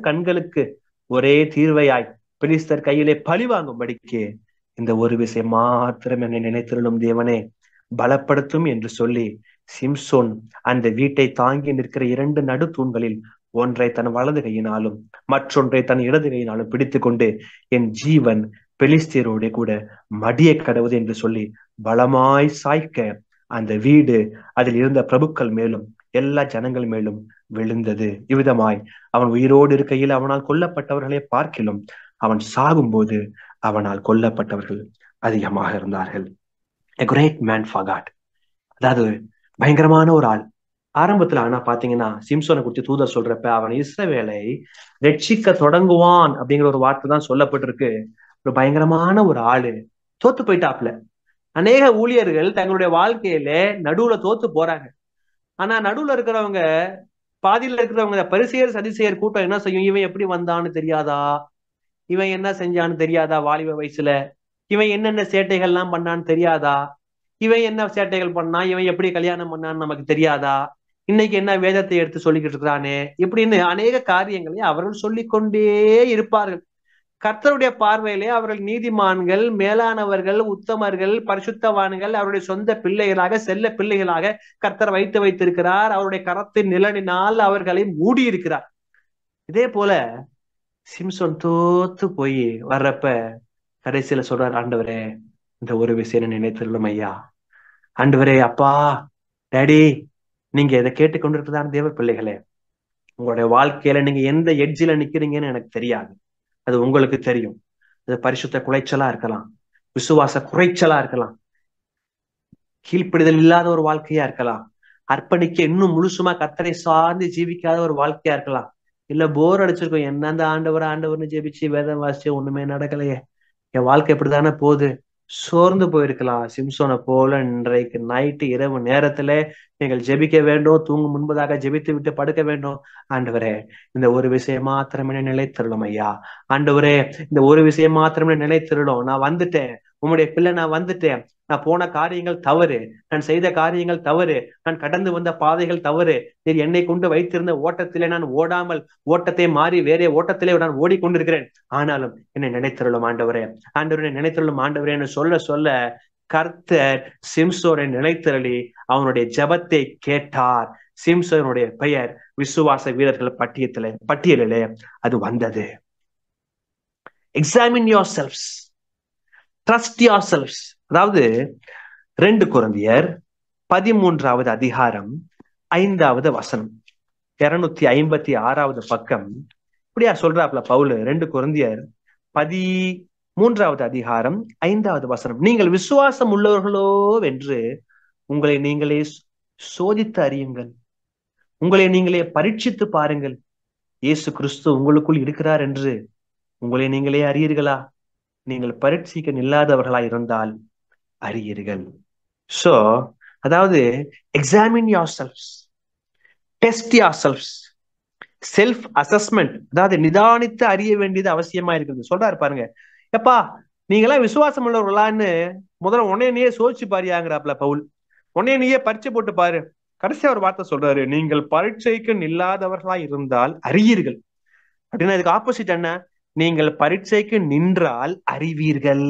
கண்களுக்கு ஒரே தீர்வையாய் பெலிஸ்தர் கையிலே பழி வாங்கும்படிக்கு இந்த ஒரு விஷயம் மாத்திரம் என்னை நினைத்திருளும் தேவனே, பலப்படுத்தும் என்று சொல்லி சிம்சோன் அந்த வீட்டை தாங்கி நிற்கிற 2 நடு தூண்களில் ஒன்றை தன் வலது கையினாலும் மற்றொன்றை தன் இடது கையினாலும் பிடித்து கொண்டு, என் ஜீவன் பெலிஸ்தியரோட கூட மடிய கடவுது என்று சொல்லி பலமாய் சாய்க்க அந்த வீடு அதில் இருந்த பிரபுக்கள் மேலும் எல்லா ஜனங்கள் மேலும் விழுந்தது. இவ்விதமாய் அவன் உயிரோடு இருக்கையில் அவனால் கொல்லப்பட்டவர்களை பார்க்கிலும் அவன் சாகும்போது அவனால் கொல்லப்பட்டவர்கள் அதிகமாக இருந்தார்கள். A great man for God. அதாவது பயங்கரமான ஒரு ஆள். ஆரம்பத்துல ஆனா பாத்தீங்கன்னா சிம்சோனை குறித்து தூதர் சொல்றப்ப அவன் இஸ்ரவேலை ரட்சிக்க தொடங்குவான் அப்படிங்கிற ஒரு வார்த்தை தான் சொல்லப்பட்டிருக்கு. ஒரு பயங்கரமான ஒரு ஆளு. தோத்து போயிட்டாப்ல. அநேக ஊழியர்கள் தங்களுடைய வாழ்க்கையில நடுவுல தோத்து போறாங்க. ஆனா நடுவுல இருக்கிறவங்க, பாதியில இருக்கிறவங்க, பரிசேயர் சதிசேயர் கூட்டம் என்ன செய்யும், இவன் எப்படி வந்தான்னு தெரியாதா, இவன் என்ன செஞ்சான்னு தெரியாதா, வாலிப வயசுல இவன் என்னென்ன சேட்டைகள்லாம் பண்ணான்னு தெரியாதா, இவன் என்ன சேட்டைகள் பண்ணா, இவன் எப்படி கல்யாணம் பண்ணான்னு நமக்கு தெரியாதா, இன்னைக்கு என்ன வேதத்தை எடுத்து சொல்லிக்கிட்டு இருக்கிறானே, இப்படின்னு அநேக காரியங்களை அவர்கள் சொல்லிக்கொண்டே இருப்பார்கள். கர்த்தருடைய பார்வையிலே அவர்கள் நீதிமான்கள், மேலானவர்கள், உத்தமர்கள், பரிசுத்தவான்கள், அவருடைய சொந்த பிள்ளைகளாக, செல்ல பிள்ளைகளாக கர்த்தர் வைத்திருக்கிறார். அவருடைய கரத்தின் நிழலினால் அவர்களை மூடி இருக்கிறார். இதே போல சிம்சோன் தோத்து போய் வர்றப்ப கடைசியில சொல்றார், ஆண்டவரே, இந்த ஒரு விஷயம் நினைத்திருளும் ஐயா. ஆண்டவரே, அப்பா, டேடி, நீங்க இதை கேட்டுக்கொண்டிருக்கிறதான தேவ பிள்ளைகளே, உங்களுடைய வாழ்க்கையில நீங்க எந்த எட்ஜில நிக்கிறீங்கன்னு எனக்கு தெரியாது, அது உங்களுக்கு தெரியும். அது பரிசுத்த குலைச்சலா இருக்கலாம், விசுவாச குறைச்சலா இருக்கலாம், கீழ்ப்பிடுதல் இல்லாத ஒரு வாழ்க்கையா இருக்கலாம், அர்ப்பணிக்க இன்னும் முழுசுமா கர்த்தரை சார்ந்து ஜீவிக்காத ஒரு வாழ்க்கையா இருக்கலாம், இல்ல போர் அடிச்சிருக்கோம், என்ன அந்த ஆண்டவர்னு ஜெபிச்சு வேதம் வாசிச்சு ஒண்ணுமே நடக்கலையே, என் வாழ்க்கை இப்படித்தானே போகுது, சோர்ந்து போயிருக்கலாம். சிம்சோனை போல இன்றைக்கு நைட்டு இரவு நேரத்துல நீங்கள் ஜெபிக்க வேண்டும், தூங்கும் முன்பதாக ஜெபித்து விட்டு படுக்க வேண்டும். ஆண்டவரே, இந்த ஒரு விஷயம் மாத்திரமே நிலைத்திருளும் ஐயா. ஆண்டவரே, இந்த ஒரு விஷயம் மாத்திரமே நிலைத்திருளும். நான் வந்துட்டேன், உம்முடைய பிள்ளை, நான் வந்துட்டேன். நான் போன காரியங்கள் தவறு, நான் செய்த காரியங்கள் தவறு, நான் கடந்து வந்த பாதைகள் தவறு. நீர் என்னை கொண்டு வைத்திருந்த ஓட்டத்திலே நான் ஓடாமல் ஓட்டத்தை மாறி வேறே ஓட்டத்திலே நான் ஓடிக்கொண்டிருக்கிறேன். ஆனாலும் என்னை நினைத்திருளும் ஆண்டவரே, ஆண்டவரை நினைத்திருளும் ஆண்டவரே சொல்ல சொல்ல கர்த்தர் சிம்சோனை நினைத்திரளி அவனுடைய ஜெபத்தை கேட்டார். சிம்சோனுடைய பெயர் விசுவாச வீரர்கள் பட்டியலிலே அது வந்தது. Examine your selves, trust your selves. அதாவது 2 கொரிந்தியர் 13வது அதிகாரம் 5வது வசனம், 256வது பக்கம். இப்படியா சொல்றாப்ல பவுல். 2 கொரிந்தியர் 3வது அதிகாரம் 5வது வசனம். நீங்கள் விசுவாசம் உள்ளவர்களோ என்று உங்களை நீங்களே சோதித்து அறியுங்கள், உங்களை நீங்களே பரீட்சித்து பாருங்கள், இயேசு கிறிஸ்து உங்களுக்குள் இருக்கிறார் என்று உங்களை நீங்களே அறியீர்களா? நீங்கள் பரீட்சிக்க நில்லாதவர்களாய் இருந்தால் அறியீர்கள். சோ அதாவது examine your selves, test your selves, self assessment, அதாவது நிதானித்து அறிய வேண்டியது அவசியமா இருக்குது. சொல்றாரு பாருங்க, எப்பா நீங்க எல்லாம் விசுவாசம் உள்ளவர்களான்னு முதல்ல உன்னையே சோதிச்சு பாரியாங்கிறாப்ல பவுல். உன்னையே பரீட்சை போட்டு பாரு. கடைசியா ஒரு வார்த்தை சொல்றாரு, நீங்கள் பரீட்சைக்கு நில்லாதவர்களா இருந்தால் அறியீர்கள். அப்படின்னா இதுக்கு ஆப்போசிட் என்ன? நீங்கள் பரீட்சைக்கு நின்றால் அறிவீர்கள்.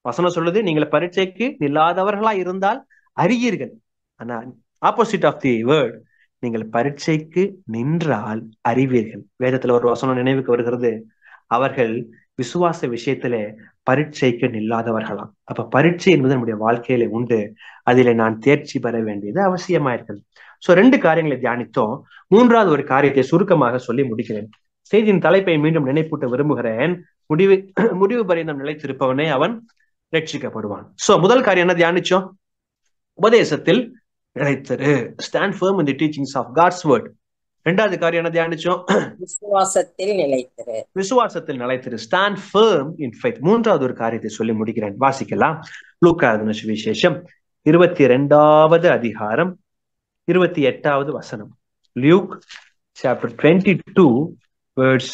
வசனம் சொல்லுது நீங்கள் பரீட்சைக்கு நில்லாதவர்களா இருந்தால் அறியீர்கள். ஆனா ஆப்போசிட் ஆஃப் தி வேர்ட், நீங்கள் பரீட்சைக்கு நின்றால் அறிவீர்கள். வேதத்துல ஒரு வசனம் நினைவுக்கு வருகிறது, அவர்கள் விசுவாச விஷயத்துல பரீட்சைக்கு நில்லாதவர்களாம். அப்ப பரீட்சை என்பது நம்முடைய வாழ்க்கையில உண்டு, அதில நான் தேர்ச்சி பெற வேண்டியது அவசியமா இருக்கிறது. சோ 2 காரியங்களை தியானித்தோம். 3வது ஒரு காரியத்தை சுருக்கமாக சொல்லி முடிக்கிறேன். செய்தியின் தலைப்பை மீண்டும் நினைப்பூட்ட விரும்புகிறேன். முடிவு பரியந்தம் நிலைத்திருப்பவனே அவன் ரட்சிக்கப்படுவான். சோ முதல் காரியம் என்ன தியானிச்சோம்? உபதேசத்தில் நிலைத்திரு, stand firm in the teachings of God's word. 2வது காரியம் என்ன தியானிச்சோம்? விசுவாசத்தில் நிலைத்திரு, விசுவாசத்தில் நிலைத்திரு, ஸ்டாண்ட் ஃபர்ம் இன் ஃபெய்த். 3வது ஒரு காரியத்தை சொல்லி முடிக்கிறேன். வாசிக்கலாம். லூக்கா எழுதின சுவிசேஷம் 22வது அதிகாரம் 28வது வசனம். Luke chapter 22 verse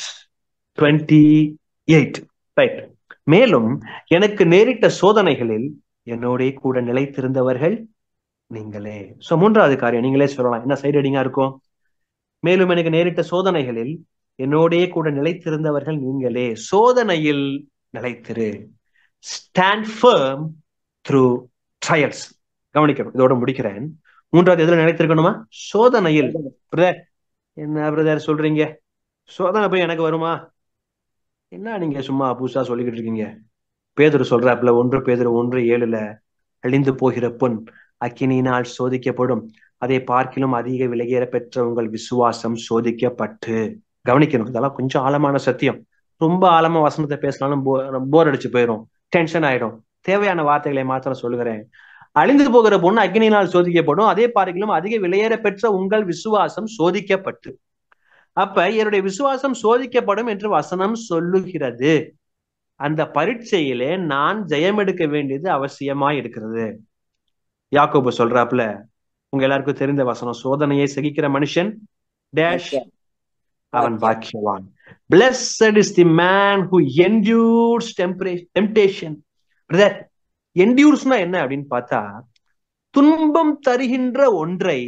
28. ரைட். மேலும் எனக்கு நேரிட்ட சோதனைகளில் என்னோட கூட நிலைத்திருந்தவர்கள் நீங்களே. சோ 3வது காரியம் நீங்களே சொல்லலாம். என்ன சைடு ஹெட்டிங்கா இருக்கும்? மேலும் எனக்கு நேரிட்ட சோதனைகளில் என்னோடே கூட நிலைத்திருந்தவர்கள் நீங்களே. சோதனையில் நிலைத்திரு, ஸ்டாண்ட் ஃபர்ம் த்ரூ ட்ரையல்ஸ். கவனிக்கணும், இதோட முடிக்கிறேன். 3வது எதுல நிலைத்திருக்கணுமா? சோதனையில். பிரதர், என்ன பிரதர் சொல்றீங்க? சோதனை போய் எனக்கு வருமா? என்ன நீங்க சும்மா புதுசா சொல்லிக்கிட்டு இருக்கீங்க? பேதுரு சொல்றாப்புல 1 பேதுரு 1:7, அழிந்து போகிற பொன் அக்கினியினால் சோதிக்கப்படும், அதை பார்க்கிலும் அதிக விலையேற பெற்ற உங்கள் விசுவாசம் சோதிக்கப்பட்டு. கவனிக்கணும், இதெல்லாம் கொஞ்சம் ஆழமான சத்தியம். ரொம்ப ஆழமா வசனத்தை பேசினாலும் போர் அடிச்சு போயிடும், டென்ஷன் ஆயிடும். தேவையான வார்த்தைகளை மாத்திரம் சொல்லுகிறேன். அழிந்து போகிற பொண்ணு அக்கினியினால் சோதிக்கப்படும், அதே பார்க்கிலும் அதிக விலையேற பெற்ற உங்கள் விசுவாசம் சோதிக்கப்பட்டு. அப்ப என்னுடைய விசுவாசம் சோதிக்கப்படும் என்று வசனம் சொல்லுகிறது. அந்த பரீட்சையிலே நான் ஜெயம் எடுக்க வேண்டியது அவசியமா இருக்கிறது. யாக்கோபு சொல்றாப்புல, உங்க எல்லாருக்கும் தெரிந்த வசனம், சோதனையை சகிக்கிற மனுஷன் டேஷ் அவன் பாக்கியவான். Blessed is the man who endures temptation. Brother, endures-னா என்ன அப்படின்னு பார்த்தா, துன்பம் தருகின்ற ஒன்றை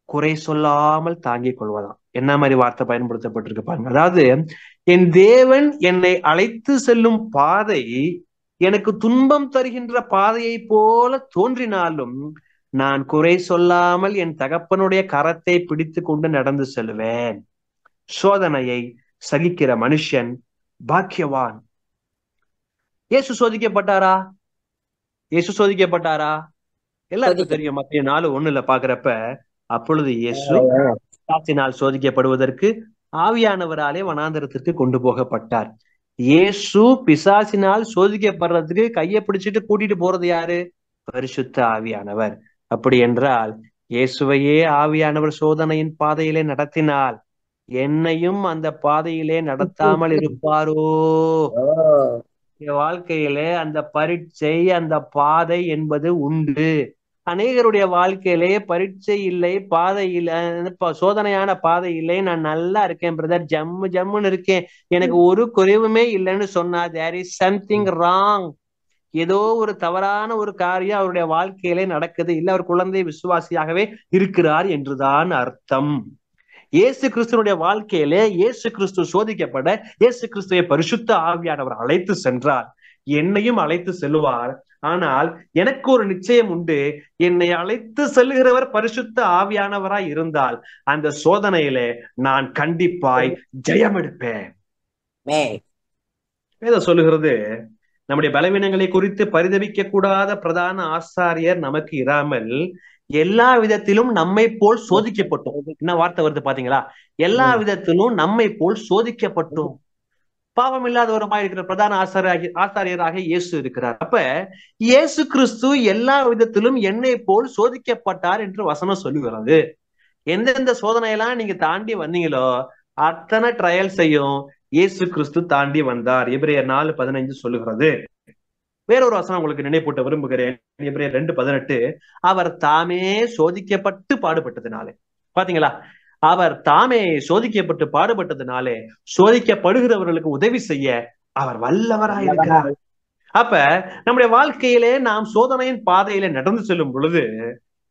குறை சொல்லாமல் தாங்கிக் கொள்வதாம். என்ன மாதிரி வார்த்தை பயன்படுத்தப்பட்டிருக்கு பாருங்க. அதாவது என் தேவன் என்னை அழைத்து செல்லும் பாதை எனக்கு துன்பம் தருகின்ற பாதையை போல தோன்றினாலும் நான் குறை சொல்லாமல் என் தகப்பனுடைய கரத்தை பிடித்து கொண்டு நடந்து செல்வேன். சோதனையை சகிக்கிற மனுஷன் பாக்கியவான். இயேசு சோதிக்கப்பட்டாரா? இயேசு சோதிக்கப்பட்டாரா? எல்லாருக்கும் தெரியும். மத்திய 4:1 பாக்குறப்ப, அப்பொழுது இயேசு பிசாசினால் சோதிக்கப்படுவதற்கு ஆவியானவராலே வனாந்தரத்திற்கு கொண்டு போகப்பட்டார். இயேசு பிசாசினால் சோதிக்கப்படுறதுக்கு கையை பிடிச்சிட்டு கூட்டிட்டு போறது யாரு? பரிசுத்த ஆவியானவர். அப்படி என்றால் இயேசுவையே ஆவியானவர் சோதனையின் பாதையிலே நடத்தினால் என்னையும் அந்த பாதையிலே நடத்தாமல் இருப்பாரோ? வாழ்க்கையிலே அந்த பரீட்சை, அந்த பாதை என்பது உண்டு. அநேகருடைய வாழ்க்கையிலே பரீட்சை இல்லை, பாதை இல்லை, சோதனையான பாதை இல்லை, நான் நல்லா இருக்கேன் பிரதர், ஜம்முன்னு இருக்கேன், எனக்கு ஒரு குறைவுமே இல்லைன்னு சொன்னா there is something wrong. ஏதோ ஒரு தவறான ஒரு காரியம் அவருடைய வாழ்க்கையிலே நடக்குது, இல்ல அவர் குழந்தை விசுவாசியாகவே இருக்கிறார் என்றுதான் அர்த்தம். இயேசு கிறிஸ்துவனுடைய வாழ்க்கையிலே இயேசு கிறிஸ்து சோதிக்கப்பட இயேசு கிறிஸ்துவை பரிசுத்த ஆவியானவர் அழைத்து சென்றார். என்னையும் அழைத்து செல்லுவார். ஆனால் எனக்கு ஒரு நிச்சயம் உண்டு, என்னை அழைத்து செல்லுகிறவர் பரிசுத்த ஆவியானவராய் இருந்தால் அந்த சோதனையிலே நான் கண்டிப்பாய் ஜெயம் எடுப்பேன். சொல்லுகிறது, நம்முடைய பலவீனங்களை குறித்து பரிதவிக்க கூடாத பிரதான ஆசாரியர் நமக்கு இராமல் எல்லா விதத்திலும் நம்மை போல் சோதிக்கப்பட்டோம். என்ன வார்த்தை வருது பாத்தீங்களா? எல்லா விதத்திலும் நம்மை போல் சோதிக்கப்பட்டோம். பாவம் இல்லாதவருமாய் இருக்கிற பிரதான ஆசாரியராக இயேசு இருக்கிறார். அப்ப இயேசு கிறிஸ்து எல்லா விதத்திலும் என்னை போல் சோதிக்கப்பட்டார் என்று வசனம் சொல்லுகிறது. எந்தெந்த சோதனையெல்லாம் நீங்க தாண்டி வந்தீங்களோ அத்தனை ட்ரையல்ஸையும் இயேசு கிறிஸ்து தாண்டி வந்தார். எபிரேயர் 4:15 சொல்லுகிறது. வேறொரு வசனம் உங்களுக்கு நினைப்பூட்ட விரும்புகிறேன். எபிரேயர் 2:18 அவர் தாமே சோதிக்கப்பட்டு பாடுபட்டதுனாலே, பாத்தீங்களா, அவர் தாமே சோதிக்கப்பட்டு பாடுபட்டதுனாலே சோதிக்கப்படுகிறவர்களுக்கு உதவி செய்ய அவர் வல்லவராயிருக்கிறார். அப்ப நம்முடைய வாழ்க்கையிலே நாம் சோதனையின் பாதையில நடந்து செல்லும் பொழுது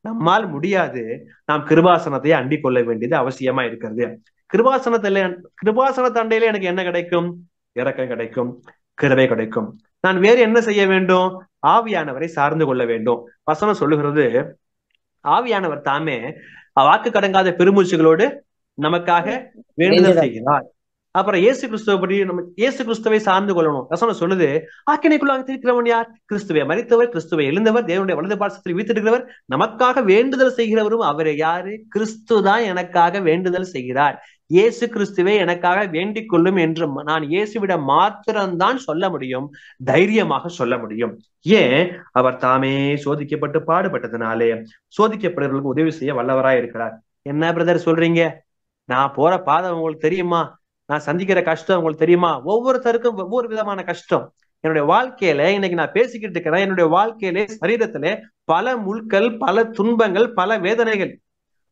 நம்மால் முடியாது, நாம் கிருபாசனத்தை அண்டிக் கொள்ள வேண்டியது அவசியமா இருக்கிறது. கிருபாசன தண்டையில எனக்கு என்ன கிடைக்கும்? இரக்கம் கிடைக்கும், கிருபை கிடைக்கும். நான் வேறு என்ன செய்ய வேண்டும்? ஆவியானவரை சார்ந்து கொள்ள வேண்டும். வசனம் சொல்லுகிறது, ஆவியானவர் தாமே வாக்கு கடங்காத பெருமூச்சுகளோடு நமக்காக வேண்டுதல் செய்கிறார். அப்புறம் இயேசு கிறிஸ்துவை சார்ந்து கொள்ளணும். வசனம் சொல்லுது, ஆக்கினைக்குள்ளாக இருக்கிறவன் யார்? கிறிஸ்துவை மரித்தவர், கிறிஸ்துவை எழுந்தவர், தேவனுடைய வலது பாசத்தில் வீத்திருக்கிறவர், நமக்காக வேண்டுதல் செய்கிறவரும் அவரை யாரு? கிறிஸ்து தான் எனக்காக வேண்டுதல் செய்கிறார். இயேசு கிறிஸ்துவை எனக்காக வேண்டிக் கொள்ளும் என்று நான் இயேசுவிட மாத்திரம்தான் சொல்ல முடியும், தைரியமாக சொல்ல முடியும். ஏன்? அவர் தாமே சோதிக்கப்பட்டு பாடுபட்டதுனாலே சோதிக்கப்படுறவர்களுக்கு உதவி செய்ய வல்லவராய் இருக்கிறார். என்ன பிரதர் சொல்றீங்க? நான் போற பாதை உங்களுக்கு தெரியுமா? நான் சந்திக்கிற கஷ்டம் உங்களுக்கு தெரியுமா? ஒவ்வொருத்தருக்கும் ஒவ்வொரு விதமான கஷ்டம். என்னுடைய வாழ்க்கையில இன்னைக்கு நான் பேசிக்கிட்டு இருக்கிறேன். என்னுடைய வாழ்க்கையில சரீரத்திலே பல முள்கள், பல துன்பங்கள், பல வேதனைகள்.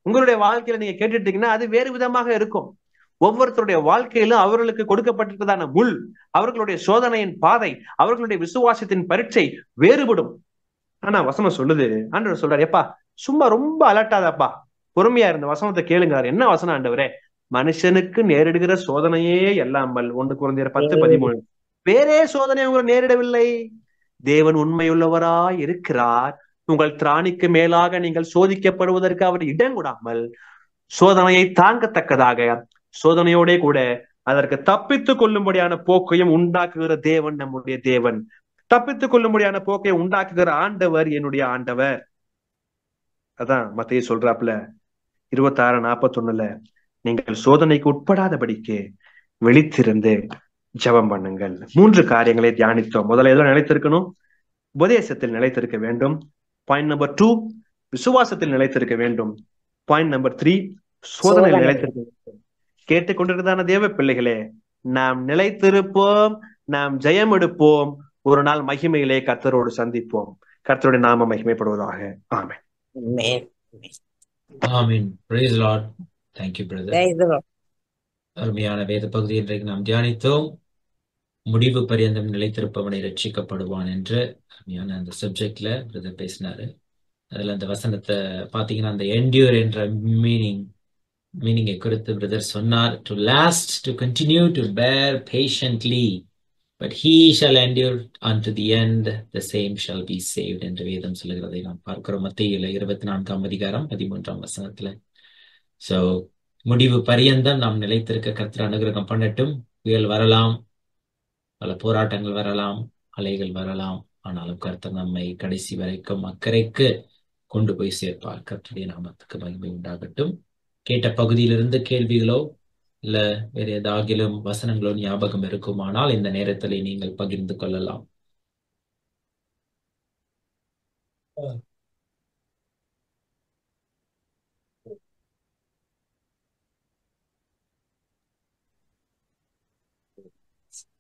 உங்களுடைய வாழ்க்கையில நீங்க கேட்டுட்டீங்கன்னா அது வேறு விதமாக இருக்கும். ஒவ்வொருத்தருடைய வாழ்க்கையிலும் அவர்களுக்கு கொடுக்கப்பட்டிருக்கிறதான முள், அவர்களுடைய சோதனையின் பாதை, அவர்களுடைய விசுவாசத்தின் பரீட்சை வேறுபடும். ஆனா வசனம் சொல்லுது, ஆண்டவர் சொல்றாரு, எப்பா சும்மா ரொம்ப அலட்டாதப்பா, பொறுமையா இருந்த வசனத்தை கேளுங்கிறார். என்ன வசனம் ஆண்டவரே? மனுஷனுக்கு நேரிடுகிற சோதனையே அல்லாமல், 1 கொரிந்தியர் 10:13, வேறே சோதனை உங்களுக்கு நேரிடவில்லை. தேவன் உண்மையுள்ளவராய் இருக்கிறார். உங்கள் திராணிக்கு மேலாக நீங்கள் சோதிக்கப்படுவதற்கு அவர் இடம் கொடாமல் சோதனையை தாங்கத்தக்கதாக சோதனையோட கூட அதற்கு தப்பித்துக் கொள்ளும்படியான போக்கையும் உண்டாக்குகிற தேவன் நம்முடைய தேவன். தப்பித்துக் கொள்ளும்படியான போக்கை உண்டாக்குகிற ஆண்டவர் என்னுடைய ஆண்டவர். அதான் மத்தேயு சொல்றாப்புல 26:41, நீங்கள் சோதனைக்கு உட்படாதபடிக்கு விழித்திருந்து ஜெபம் பண்ணுங்கள். 3 காரியங்களை தியானித்தோம். முதல்ல எதுவும் நிலைத்திருக்கணும்? உபதேசத்தில் நிலைத்திருக்க வேண்டும். பாயிண்ட் நம்பர் 2, விசுவாசத்தில் நிலைத்திருக்க வேண்டும். பாயிண்ட் நம்பர் 3, சோதனையில் நிலைத்திருக்க வேண்டும். கேட்டுக்கொண்டிருக்கிறதான தேவ பிள்ளைகளே, நாம் நிலைத்திருப்போம், நாம் ஜெயம் எடுப்போம். ஒரு நாள் மகிமையிலே கர்த்தரோடு சந்திப்போம். கர்த்தருடைய நாம மகிமைப்படுவதாக. ஆமென். ஆமென். Praise the Lord. Thank you, brother. அருமையான வேத பகுதி இன்றைக்கு நாம் தியானித்தோம். முடிவு பரியந்தம் நிலைத்திருப்பவனை ரட்சிக்கப்படுவான் என்று அருமையான அந்த சப்ஜெக்ட்ல பிரதர் பேசினாரு. அதுல அந்த வசனத்தை பாத்தீங்கன்னா, அந்த என்டியூர் என்ற மீனிங்கை குறித்து பிரதர் சொன்னார். To last, to continue, to bear patiently, but he shall endure unto the end, the same shall be saved என்று வேதம் சொல்லுகிறதை நாம் பார்க்கிறோம். மத்தேயுல 24:13 சோ முடிவு பரியந்தம் நாம் நிலைத்திருக்க கர்த்தர் அனுகிரகம் பண்ணட்டும். புயல் வரலாம், பல போராட்டங்கள் வரலாம், அலைகள் வரலாம், ஆனாலும் கர்த்தர் நம்மை கடைசி வரைக்கும் அக்கறைக்கு கொண்டு போய் சேர்ப்பார். கர்த்தருடைய நாமத்துக்கு மகிமை உண்டாகட்டும். கேட்ட பகுதியிலிருந்து கேள்விகளோ இல்ல வேற ஏதாகிலும் வசனங்களோ ஞாபகம் இருக்குமானால் இந்த நேரத்திலே நீங்கள் பகிர்ந்து கொள்ளலாம்.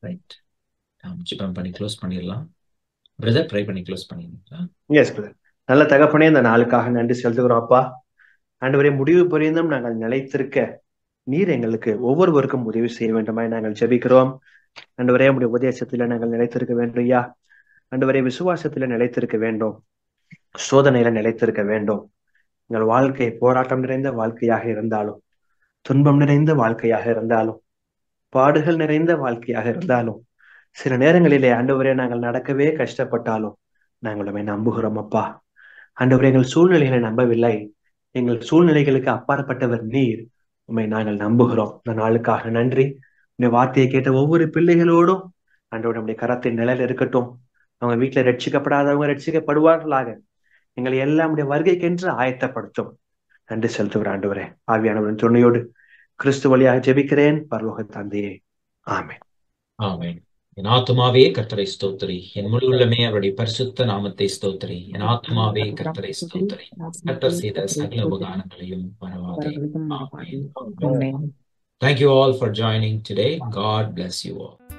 ரைட், ஜெபம் பண்ணி க்ளோஸ் பண்ணிடலாம். பிரதர் ப்ரை பண்ணி க்ளோஸ் பண்ணிடுங்களா? Yes brother. நல்ல தகப்பனே, இந்த நாளுக்காக நன்றி செலுத்துகிறோம் அப்பா. ஆண்டவரே, முடிவு பரியந்தம் நாங்கள் நிலைத்திருக்க நீர் எங்களுக்கு ஒவ்வொருவருக்கும் உதவி செய்ய வேண்டுமாய் நாங்கள் ஜெபிக்கிறோம். ஆண்டவரே, உடைய உபதேசத்துல நாங்கள் நிலைத்திருக்க வேண்டும் ஐயா. ஆண்டவரே, விசுவாசத்துல நிலைத்திருக்க வேண்டும், சோதனையில நிலைத்திருக்க வேண்டும். எங்கள் வாழ்க்கை போராட்டம் நிறைந்த வாழ்க்கையாக இருந்தாலும், துன்பம் நிறைந்த வாழ்க்கையாக இருந்தாலும், பாடுகள் நிறைந்த வாழ்க்கையாக இருந்தாலும், சில நேரங்களிலே ஆண்டவரே நாங்கள் நடக்கவே கஷ்டப்பட்டாலும் நாங்கள் உம்மை நம்புகிறோம் அப்பா. ஆண்டவரே, எங்கள் சூழ்நிலைகளை நம்பவில்லை, எங்கள் சூழ்நிலைகளுக்கு அப்பாற்பட்டவர் நீர். உம்மை நாங்கள் நம்புகிறோம். இந்த நாளுக்காக நன்றி. உடைய வார்த்தையை கேட்ட ஒவ்வொரு பிள்ளைகளோடும் ஆண்டவரே நம்முடைய கரத்தின் நிலையில இருக்கட்டும். அவங்க வீட்டுல ரட்சிக்கப்படாதவங்க ரட்சிக்கப்படுவார்களாக. எங்களை எல்லாம் உடைய வருகைக்கென்று ஆயத்தப்படுத்தும். நன்றி செலுத்துகிற ஆண்டவரே, ஆவியானவரின் துணையோடு கிறிஸ்து வழியாக ஜெபிக்கிறேன் பரலோக தந்தையே. ஆமென். ஆமென். என் ஆத்துமாவே கர்த்தரை ஸ்தோத்திரி, என் முழு உள்ளமே அவருடைய பரிசுத்த நாமத்தை ஸ்தோத்திரி. என் ஆத்துமாவே கர்த்தரை ஸ்தோத்திரி, கர்த்தர் செய்த சகல உபகாரங்களையும் மறவாதே. ஆமென். Amen. Thank you all for joining today. God bless you all.